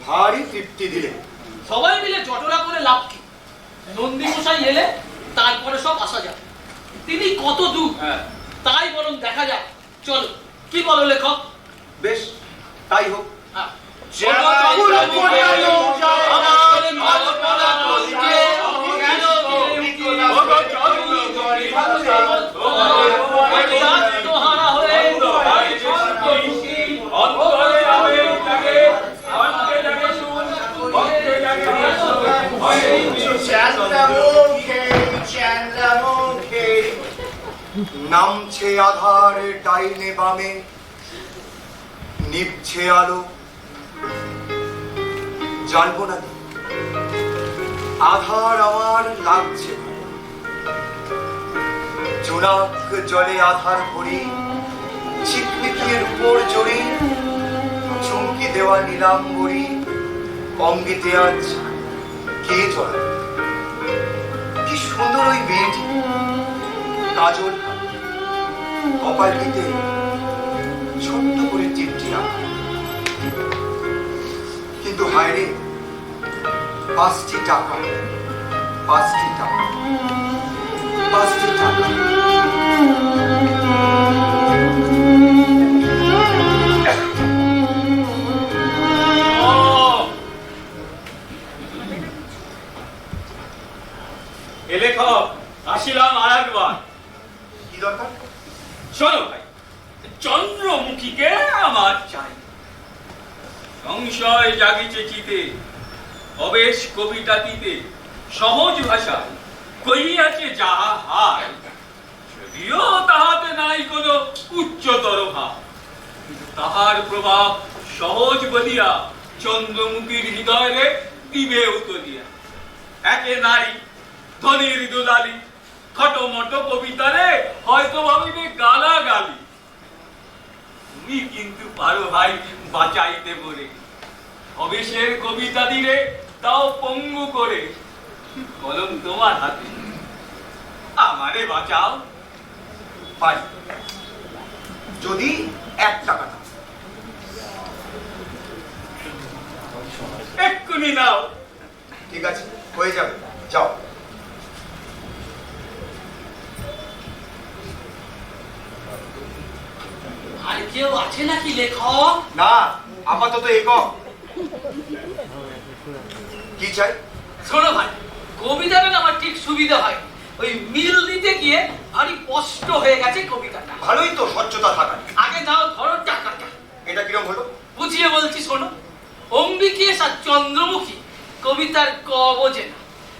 S4: ভারী তৃপ্তি দিলে।
S6: সবাই মিলে জটলা করে লাভ কি? নন্দী মশাই এলে তারপরে সব আসা যাবে। তিনি কত দূর তাই বরং দেখা যাক। চলো, কি বলো লেখক?
S4: বেশ, তাই হোক।
S6: হ্যাঁ।
S4: নামছে আধার ডাইনে বামে, নিভছে আলো। জানবো না আধার আমার লাগছে। জোনাক জলে আধার ভরি, ছিকমিকির উপর জড়ি, চুমকি দেওয়া নীলাম্বরী অঙ্গিতে আজ কে জড়া। কি সুন্দর ওই মেয়েটি, কাজল কপাল দিতে ছোট্ট করে টিপটি রাখা। কিন্তু হায়রে, 5টি টাকা, 5টি টাকা, 5টি টাকা।
S3: এ লেখক, আসিলাম আর একবার।
S4: কি দরকার?
S3: শোনো ভাই, চন্দ্রমুখীকে আমার চাই। সংশয় জাগিছে চিতে, অবেশ কবিতাটিতে সহজ ভাষায় কইয়াছে যাহা হায়। যদিও তাহাতে নাই কোনো উচ্চতর ভাব, কিন্তু তাহার প্রভাব সহজ বলিয়া চন্দ্রমুখীর হৃদয়ে দিবে উতলিয়া। একে নারী ধনির দুলালি, খটোমটো কবিতারে হয়তো ভাবিবে গালাগালি। তুমি কিন্তু পারো ভাই বাঁচাইতে বলে, অবেশের কবিতা দিলে তাও পঙ্গু করে। কলম তোমার হাতে, আমারে বাঁচাও।
S4: পারি, যদি 1 টাকা না।
S3: এক্ষুনি নাও।
S4: ঠিক আছে, হয়ে যাবে, যাও।
S6: আর কেউ আছে নাকি লেখক?
S4: না, আপাতত একক। কি চাই?
S6: শোনো ভাই, কবিতাটা না আমার ঠিক সুবিধা হয়। ওই মিল দিতে গিয়ে ভারী কষ্ট হয়ে গেছে কবিতাটা।
S4: ভালোই তো স্বচ্ছতা থাকা।
S6: আগে দাও ধরো টাকাটা।
S4: এটা কিরম হলো?
S6: বুঝিয়ে বলছি শোনো। অম্বিকেশ আর চন্দ্রমুখী কবিতার ক বোঝে না,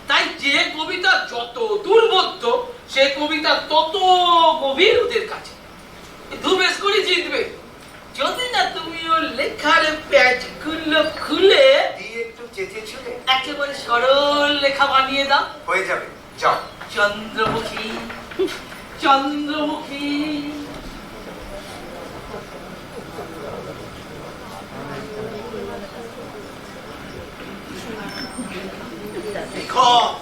S6: তাই যে কবিতা যত দুর্বোধ্য সে কবিতা তত গভীর ওদের কাছে। দুবেশ করে জিতবে যদি না তুমি ওর লেখার প্যাচ গুলো খুলে
S4: দিয়ে একটু চেঁচে ছুলে
S6: একেবারে সরল লেখা বানিয়ে দাও।
S4: হয়ে যাবে, যাও।
S6: চন্দ্রমুখী, চন্দ্রমুখী।
S5: লেখক,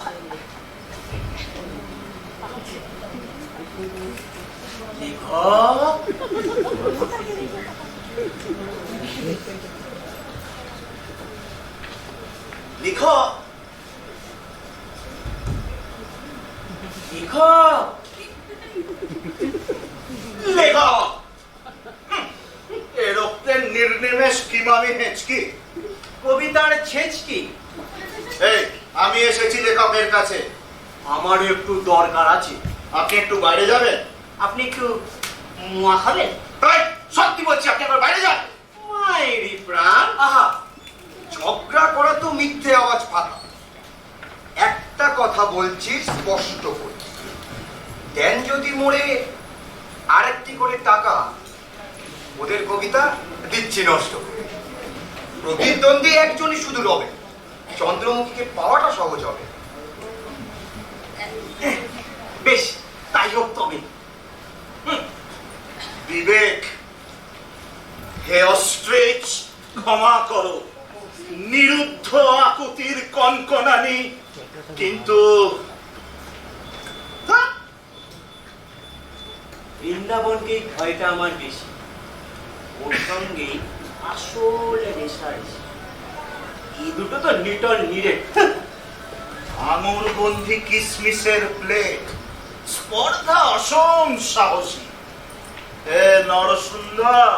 S5: লেখক, লেখক, লেখক,
S1: মানে হেঁচকি?
S5: কবিতার ছেচকি।
S1: এই, আমি এসেছি লেখকের কাছে।
S5: আমারও একটু দরকার আছে।
S1: আপনি একটু বাইরে যাবেন?
S5: আপনি একটু মুয়া খাবেন?
S1: তাই সত্যি বলছি, আপনি একবার বাইরে যান।
S5: মায়েরি প্রাণ।
S4: আহা, ঝগড়া করা তো মিথ্যে আওয়াজ পাতা। একটা কথা বলছি স্পষ্ট করে, দেন যদি মোড়ে আরেকটি করে টাকা, ওদের কবিতা দিচ্ছি নষ্ট করে। প্রতিদ্বন্দ্বী একজনই শুধু রবে, চন্দ্রমুখীকে পাওয়াটা সহজ হবে।
S5: বেশ, তাই হোক তবে।
S1: বিবেক, হে অস্ট্রিচ, ক্ষমা করো। নিরুদ্ধ আকুতির কনকনানি, কিন্তু
S5: বৃন্দাবনকেই ভয়টা আমার বেশি। ওর সঙ্গে আসলে নেশা এসে এই দুটো তো নিটল নিরে।
S1: আঙুরবন্দি কিসমিসের প্লেট, স্পর্ধা অসম সাহসী। হে নরসুন্দর,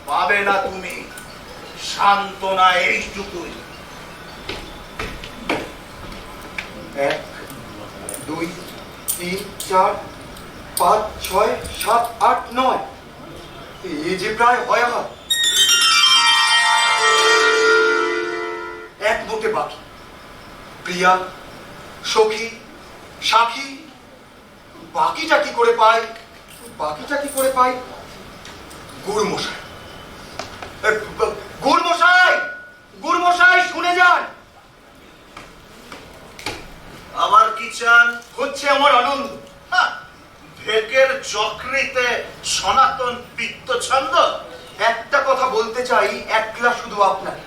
S1: পাবে না তুমি সান্ত্বনা এইটুকুই।
S4: 1 2 3 4 5 6 7 8 9, এই যে প্রায় হয় আমার। এক মুঠে বাকি। প্রিয়া, সখী, সাখী, বাকিটা কি করে পাই? বাকিটা কি করে পাই? গুড়মশাই, গুড়মশাই, গুড়মশাই, শুনে যান।
S1: আবার কি চান?
S4: হচ্ছে আমার আনন্দ।
S1: ভেকের চক্রিতে সনাতন পিত্ত ছন্দ।
S4: একটা কথা বলতে চাই, একলা শুধু আপনাকে।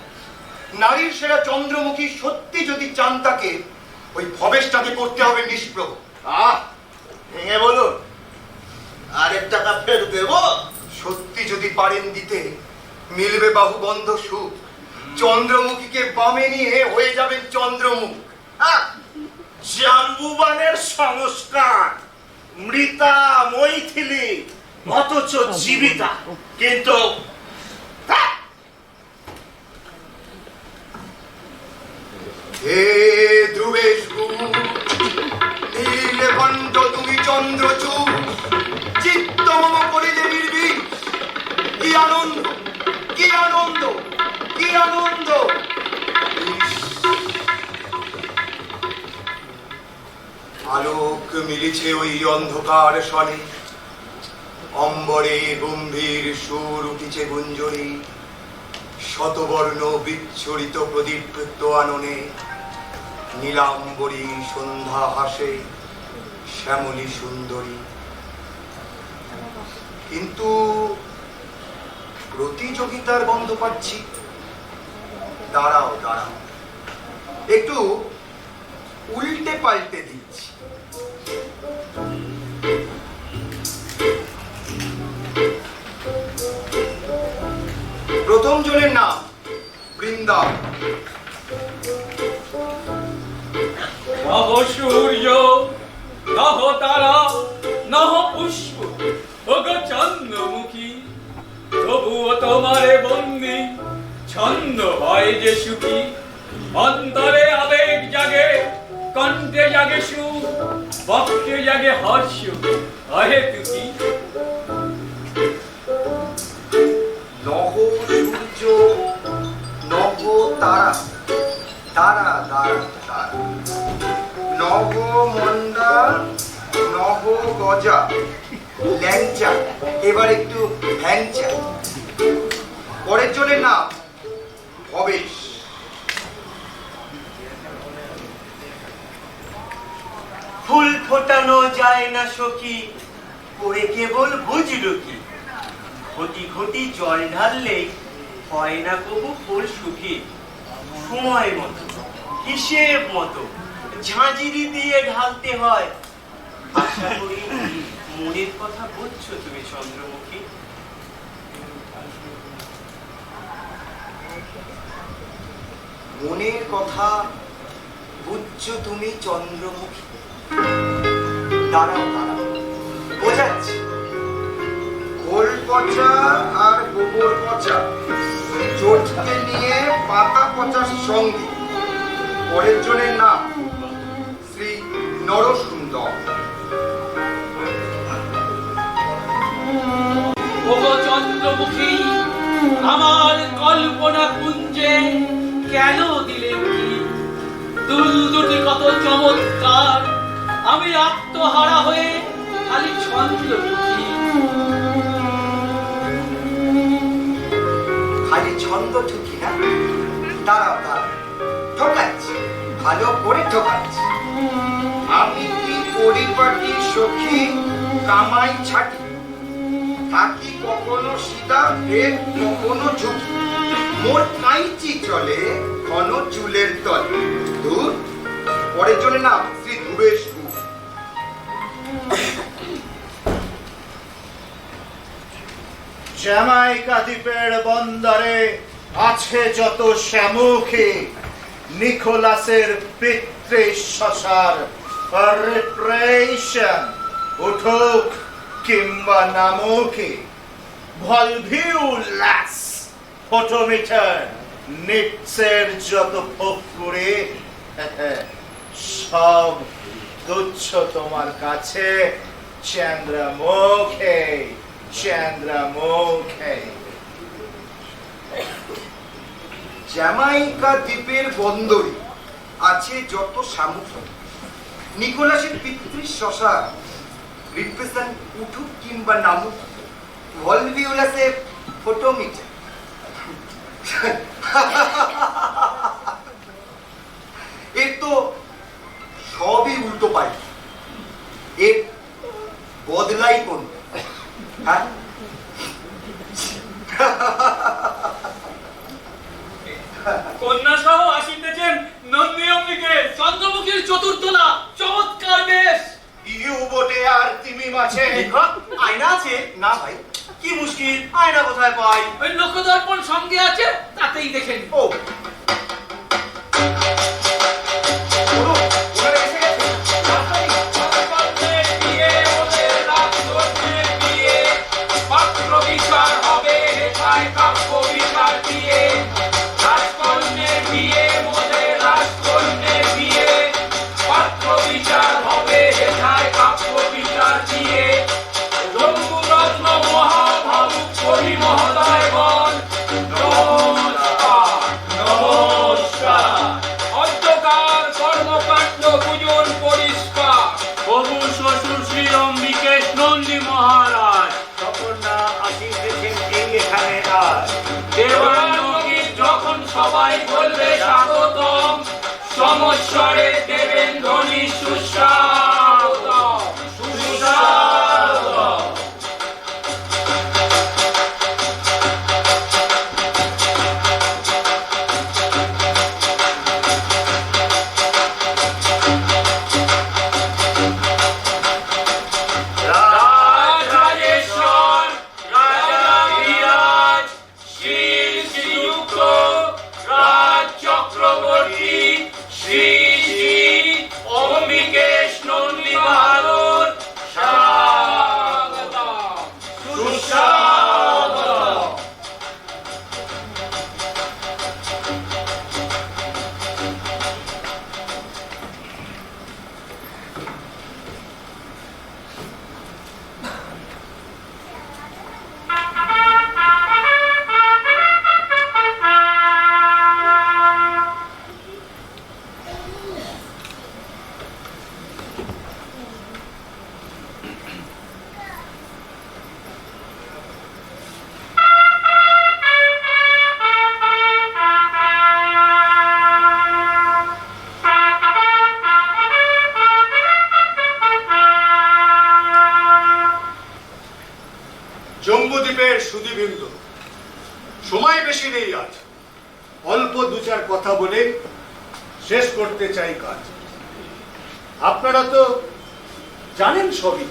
S4: নারীর সেরা চন্দ্রমুখী সত্যি যদি চান তাকে, ওই ভবেশটাকে করতে হবে নিষ্প্রভ।
S1: ভেঙে বলুন, আরেক টাকা ফের দেব।
S4: সত্যি যদি পারেন দিতে, মিলবে বাহুবন্ধ সুখ। চন্দ্রমুখীকে বামে নিয়ে হয়ে যাবেন চন্দ্রমুখ।
S1: জাম্বুবানের সংস্কার, মৃতা মৈথিলী অথচ জীবিতা, কিন্তু
S4: হে ধ্রুবেশ নীলকণ্ঠ, তুমি চন্দ্রচূড়, চিত্ত মম করিলে নির্বিষ। কি আনন্দ, কি আনন্দ, কি আনন্দ! আলোক মিলিছে ওই অন্ধকার সনে, অম্বরে গম্ভীর সুর উঠিছে গুঞ্জরি। শতবর্ণ বিচ্ছুরিত প্রদীপ্ত আননে, নীলাম্বরী সন্ধ্যা হাসে, শ্যামলী সুন্দরী। কিন্তু প্রতিযোগিতার গন্ধ পাচ্ছি। দাঁড়াও দাঁড়াও, একটু উল্টে পাল্টে দিচ্ছি। প্রথম জনের নাম বৃন্দাবন।
S3: নহ সূর্য, নহ তারা, নহ পুষ্প, ওগো চন্দ্রমুখী, তবুও তোমারে বন্দি ছন্দ হয় যে সুখী। অন্তরে আবেগ জাগে, কণ্ঠে জাগে সুর, বক্ষে জাগে হর্ষ, আহে তুকি।
S4: নহ সূর্য, নহ তারা, তারা তারা তারা, নহ মন্ডা, নহ গজা, ল্যাংচা, এবার একটু ভ্যাংচা। পরের জনের নাম ভবেশ।
S5: ফুল ফোটানো যায় না সখী, করে কেবল বুঝলো কি। ঘটি ঘটি জল ঢাললেই হয় না কবু ফুল সুখী। সময় মতো, হিসেব মতো, ঝাঁঝিরি দিয়ে ঢালতে হয়। আশা করি মনের কথা বুঝছো তুমি চন্দ্রমুখী।
S4: মনের কথা বুঝছো তুমি চন্দ্রমুখী। দাঁড়াও দাঁড়াও, বোঝাচ্ছি। খোল পচা আর গোবর পচা চোরকে নিয়ে পাতা পচার সঙ্গে। পরের জনের নাম শ্রী নরসুন্দর।
S6: ওগো চন্দ্রমুখী, আমার কল্পনা কুঞ্জে কেন দিলে উঠি? দুল দুটি কত চমৎকার, আমি আত্মহারা হয়ে খালি ছন্দমুখী।
S4: খালি ছন্দ ঠুকি না? দাঁড়াও দাঁড়াও, ঠকাচ্ছি, ভালো করে ঠকাচ্ছি। আমি কি পরিপাটি সখী কামাই ছাটি, থাকি কখনো সিধা ফের কখনো ঝুঁকি। মোর কাইচি চলে ঘন চুলের তলে। দূর। পরের জন্য নাম শ্রী ধুবেশ গুহ।
S1: জ্যামাইকা দ্বীপের বন্দরে আছে যত শ্যামুখী নিকোলাসের পিতৃ শশার রিপ্রেশন উঠুক কিংবা নামুকি। ভলভিউলাস ফটোমিটার নিটসের যত ফকুরে সব তুচ্ছ তোমার কাছে চন্দ্রমুখে চন্দ্রমুখে।
S4: জ্যামাইকা দ্বীপের বন্দরে আছে যত শামুক নিকোলাসের পিতৃ শশা রিপ্রেজেন্ট উঠুক কিংবা নামুক। ভলভিউলাসে ফটোমিটার। এর তো সবই উল্টো পাই। এর বদলাই কোন? হ্যাঁ,
S3: কন্যা সহ আসিতেছেন নন্দী অম্বিকে।
S6: চন্দ্রমুখীর চতুর্থনা চমৎকার বেশ।
S1: ইউ বোটে আর তিমি মাছে।
S5: লেখক, আয়না আছে? না ভাই, কি মুশকিল, আয়না কোথায় পাই?
S6: ওই লোকদর্পণ সঙ্গে আছে, তাতেই দেখেন।
S5: ও ওরা এসে গেছে।
S3: সবাই বলবে স্বাগতম, সমস্বরে দেবেন ধ্বনি সুস্বাগতম সুস্বাগতম। রাজরাজেশ্বর রাজাধিরাজ শ্রী শ্রীযুক্ত রাজ চক্রবর্তী শ্রী শ্রী অম্বিকেশ নন্দী বাহাদুর স্বাগতম সুস্বাগতম।
S1: জম্বুদ্বীপের সুধীবৃন্দ, সময় বেশি নেই আজ। অল্প দু চার কথা বলে শেষ করতে চাই কাজ। আপনারা তো জানেন সবই,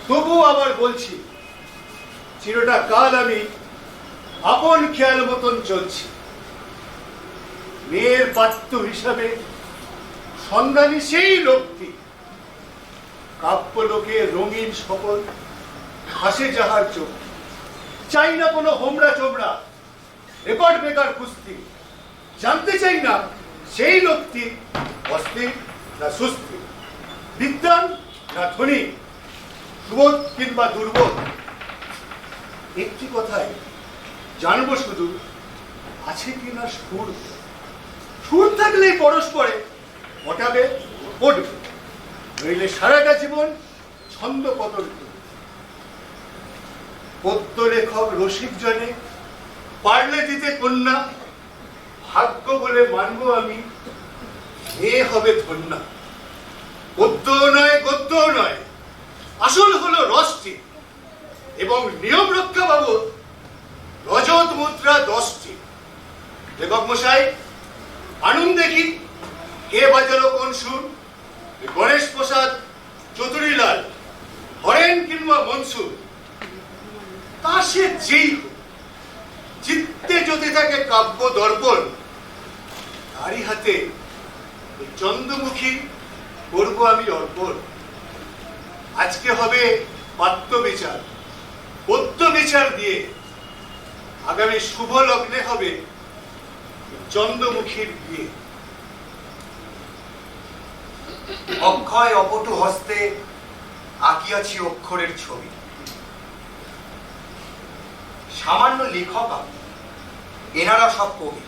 S1: তবু আবার বলছি, চিরটা কাল আমি আপন খেয়াল মতন চলছি। মেয়ের পাত্র হিসাবে সন্ধানী সেই লোকটি, কাব্যলোকে রঙিন সকল হাসে যাহার চোখ। চাই না কোনো হোমরা চোমরা, রেকর্ড ব্রেকার কুস্তি। জানতে চাই না সেই লোকটি অস্থির না সুস্থির, বিদ্বান না ধনী, সুবোধ কিংবা দুর্বোধ। একটি কথাই জানবো শুধু, আছে কিনা সুর। সুর থাকলেই পরস্পরে পটাবে পড়বে, নইলে সারাটা জীবন ছন্দ পতন। পদ্য লেখক রসিক জনে পারলে দিতে কন্যা, ভাগ্য বলে মানবো আমি, এ হবে ধন্যা। পদ্য নয় গদ্য নয়, আসল হলো রসটি, এবং নিয়ম রক্ষা বাবদ রজত মুদ্রা 10টি। লেখক মশাই, আনুন দেখি কে বাজালো কোন সুর। গণেশ প্রসাদ, চতুরীলাল, হরেন কিংবা মনসুর, তা সে যেই হোক, চিত্তে যদি থাকে কাব্য দর্পণ, তারই হাতে চন্দ্রমুখী করবো আমি অর্পণ। আজকে হবে পাত্য বিচার, পদ্য বিচার দিয়ে আগামী শুভ লগ্নে হবে চন্দ্রমুখীর বিয়ে।
S4: অক্ষয় অপটু হস্তে আঁকিয়াছি অক্ষরের ছবি। সামান্য লেখক আমি, এনারা সব কবি।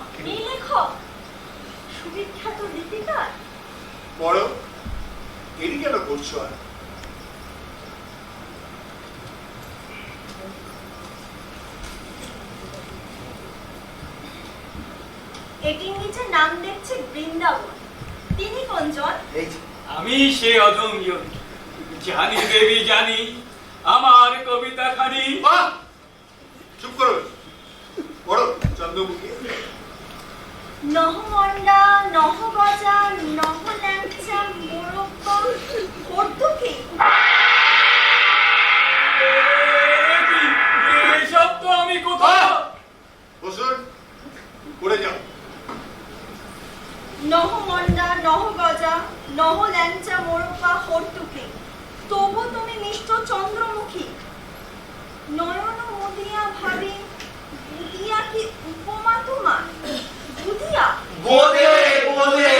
S2: আপনি লেখক, সুবিখ্যাত গীতিকার।
S1: বড় দেরি কেন করছো আর?
S2: এটির নিচে নাম দেখছে বৃন্দাবন। তিনি কোনজন?
S4: এই যে
S3: আমি সে অদম্য, জানি দেবী জানি আমার কবিতা খানি।
S1: বাহ! চুপ করো, বড় চন্দ্রমুখী।
S2: নহ মন্ডা, নহ গজা, নহ ল্যাংচা, মোরব্বা, কর্দুকি।
S3: এসব তো আমি কোথাও।
S1: বসুন, করে যাও।
S2: নহ মন্ডা, নহ গজা, নহ ল্যাংচা, মোরব্বা, কর্দুকি। তবু তুমি মিষ্ট চন্দ্রমুখী। নয়ন মুদিয়া ভাবি, বুদিয়া কি উপমা তোমার? বুদিয়া
S5: বোদে বোদে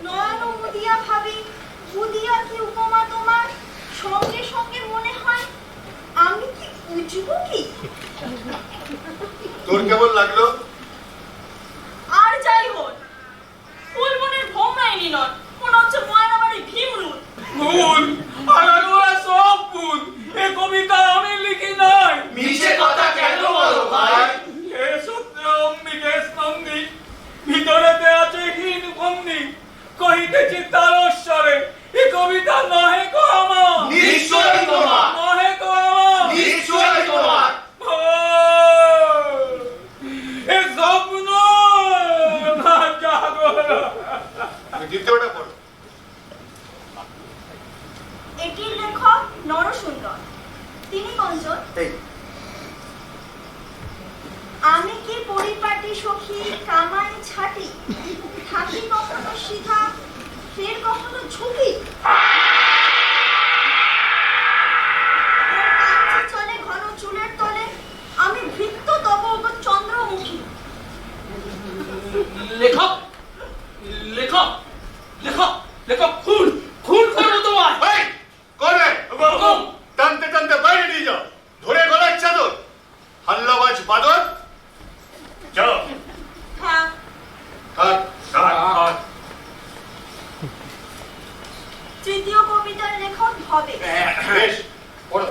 S2: নয়ন মুদিয়া ভাবি, বুদিয়া কি উপমা তোমার? সঙ্গে সঙ্গে মনে হয় আমি কি উঠবো কি?
S1: তোর কেমন লাগলো?
S2: আর যাই হোক, ফুলমনের ভোমরাইনি নয়, মনে হচ্ছে ময়নাবাড়ি ভীমরুল।
S3: ভুল, আগাগোড়া সব ভুল। এ কবিতা আমি লিখি নাই।
S5: মিছে কথা কেন বলো ভাই?
S3: এ সূত্র অম্বিকে স্তম্ভি, ভিতরেতে আছে হীন ভঙ্গি। কহিতেছি তারস্বরে, এ কবিতা নহে কো আমার,
S5: নিশ্চয়ই তোমার,
S3: নহে কো আমার,
S5: নিশ্চয়ই তোমার।
S3: এ স্বপ্ন না জাগরণ।
S1: দ্বিতীয়টা পড়ো।
S2: এটির লেখক নরসুন্দর। তিনি কোনজন?
S4: এই
S2: আমি কি পরিপাটি সখী, কামাই ছাটি, থাকি কখনো সিধা, ফের কখনো ঝুঁকি। ওর কাঞ্চি চলে ঘন চুলের তলে, আমি ভৃত্য তব ওগো চন্দ্রমুখী।
S6: লেখক লেখক লেখক লেখক খুন খুন করবো তোমার।
S1: এই, করবে?
S6: হুকুম।
S1: টানতে টানতে বাইরে নিয়ে যাও, ধরে গলার চাদর, হাল্লাবাজ বাদর। চলো।
S2: থাক,
S1: থাক, থাক, থাক।
S2: তৃতীয় কবিতার লেখক হবে।
S1: বেশ, পড়ো।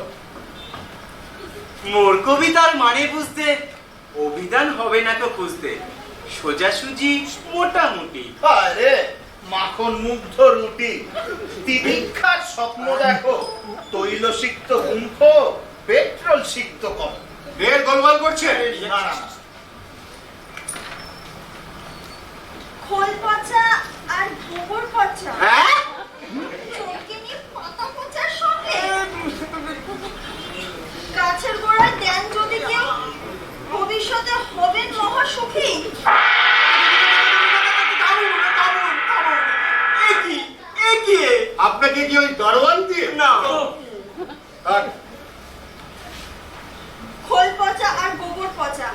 S5: মোর কবিতার মানে বুঝতে অভিধান হবে না তো খুঁজতে, সোজাসুজি মোটামুটি।
S7: আরে মাখন মুগ্ধ রুটি, তিতিক্ষার স্বপ্ন দেখো, তৈল সিক্ত কুম্ভ, পেট্রোল সিক্ত কম।
S1: ঢের গোলমাল করছে।
S7: না না না,
S2: খোল পচা আর গোবর পচা,
S5: হ্যাঁ,
S2: চৌকিনি পাতা পচার সঙ্গে গাছের গোড়ায় দেন যদি কেউ, ভবিষ্যতে হবেন মহাসুখী।
S1: আপনাকে কি ওই দারোয়ান দিয়ে?
S5: না,
S1: থাক।
S2: খোল পচা আর গোবর পচা,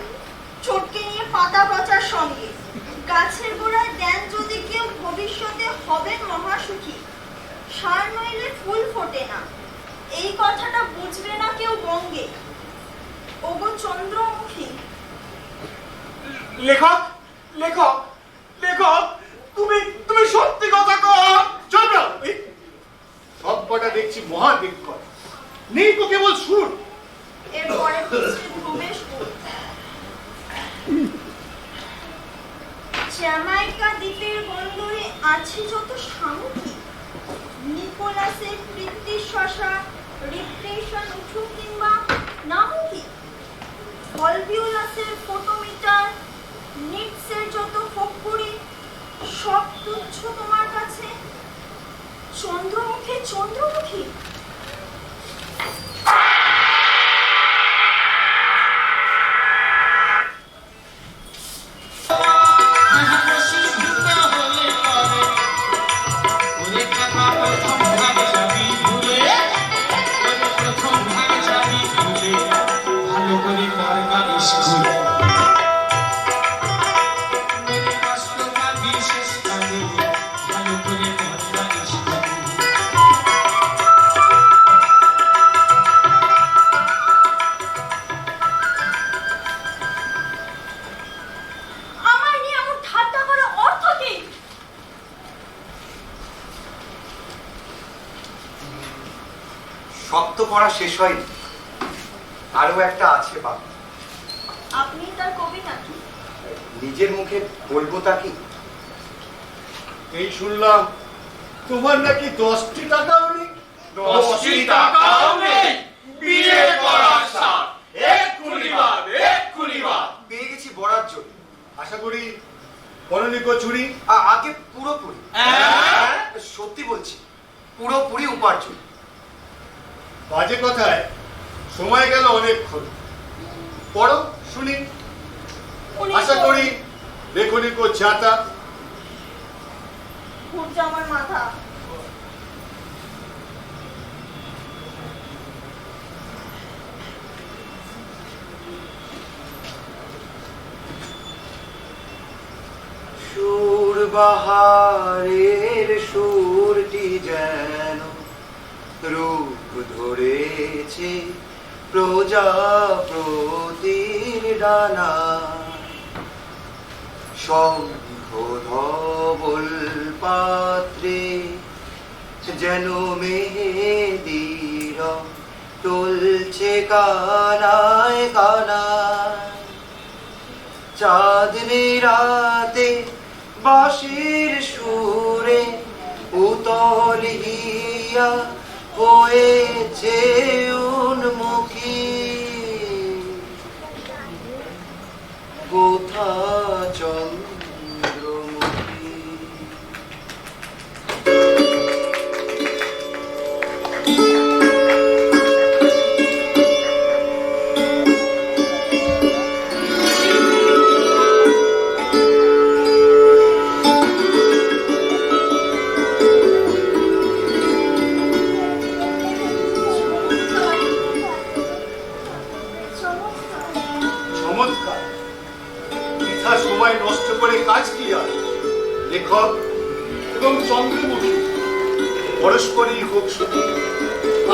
S2: চটকে নিয়ে পাতা পচার সঙ্গে। গাছের গোড়ায় দেন যদি কেউ, ভবিষ্যতে হবেন মহাসুখী। সার নইলে ফুল ফোটে না, এই কথাটা বুঝবে না কেউ বঙ্গে। ওগো চন্দ্রমুখী।
S5: লেখক লেখক লেখক, তুমি তুমি সত্যি কথা কও।
S1: চল সব কটা দেখছি মহাদিক্কত, নেই তো কেবল সুর।
S2: এরপরে পৃষ্ঠে প্রবেশ করুন। জ্যামাইকা দ্বীপের বন্দরে আছে যত সামুখী, নিকোলাসের কৃত্তি শশা, রিপ্রেশন উঠু কিংবা নামুখী, অলবিউলাসের ফটোমিটার, নিটসের যত ফক্কুরি, সব তুচ্ছ তোমার কাছে। চন্দ্রমুখী চন্দ্রমুখী।
S4: সব তো পড়া শেষ হয়নি, আরো একটা আছে বাকি।
S2: আপনি তার কবি নাকি?
S4: নিজের মুখে বলবো তা কি?
S1: এই শুনলাম তোমার নাকি 10টি টাকাও নেই।
S3: 10টি টাকাও নেই, বিয়ে করার সাথ। এক্ষুনি বাদ, এক্ষুনি বাদ।
S4: পেয়ে গেছি বরাত জন্য।
S1: আশা করি পরনিক চুরি।
S4: আগে পুরোপুরি, সত্যি বলছি, পুরোপুরি উপার্জন।
S1: বাজে কথায় সময় গেল অনেকক্ষণ। পড়ো শুনি। আশা করি লেখনিক যাতা।
S2: ঘুরছে আমার মাথা।
S4: সুর বাহারের সুরটি যেন রূপ ধরেছে প্রজাপতির ডানা, শঙ্খ ধবল পাত্রে যেন মেহেদির টলছে কানায় কানায়, চাঁদনি রাতে বাঁশির সুরে উতল হিয়া হয়েছে উন্মুখী, কোথা চন্দ্রমুখী।
S1: চমৎকার। বৃথা সময় নষ্ট করে কাজ কি আর? লেখক এবং চন্দ্রমুখী পরস্পরই হোক সুখী।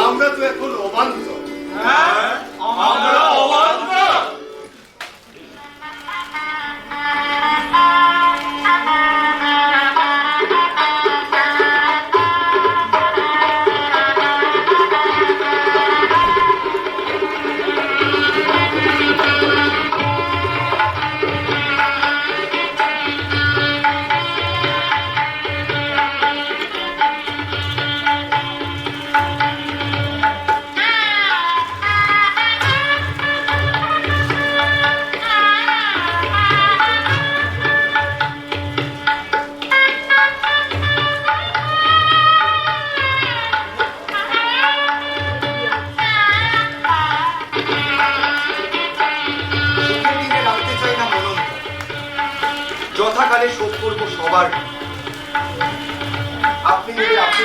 S1: আমরা তো এখন অবান্তর।
S3: হ্যাঁ, আমরা অবান্তর।
S4: যথাকালে শোধ করবো সবার। আপনি নেবে আপনি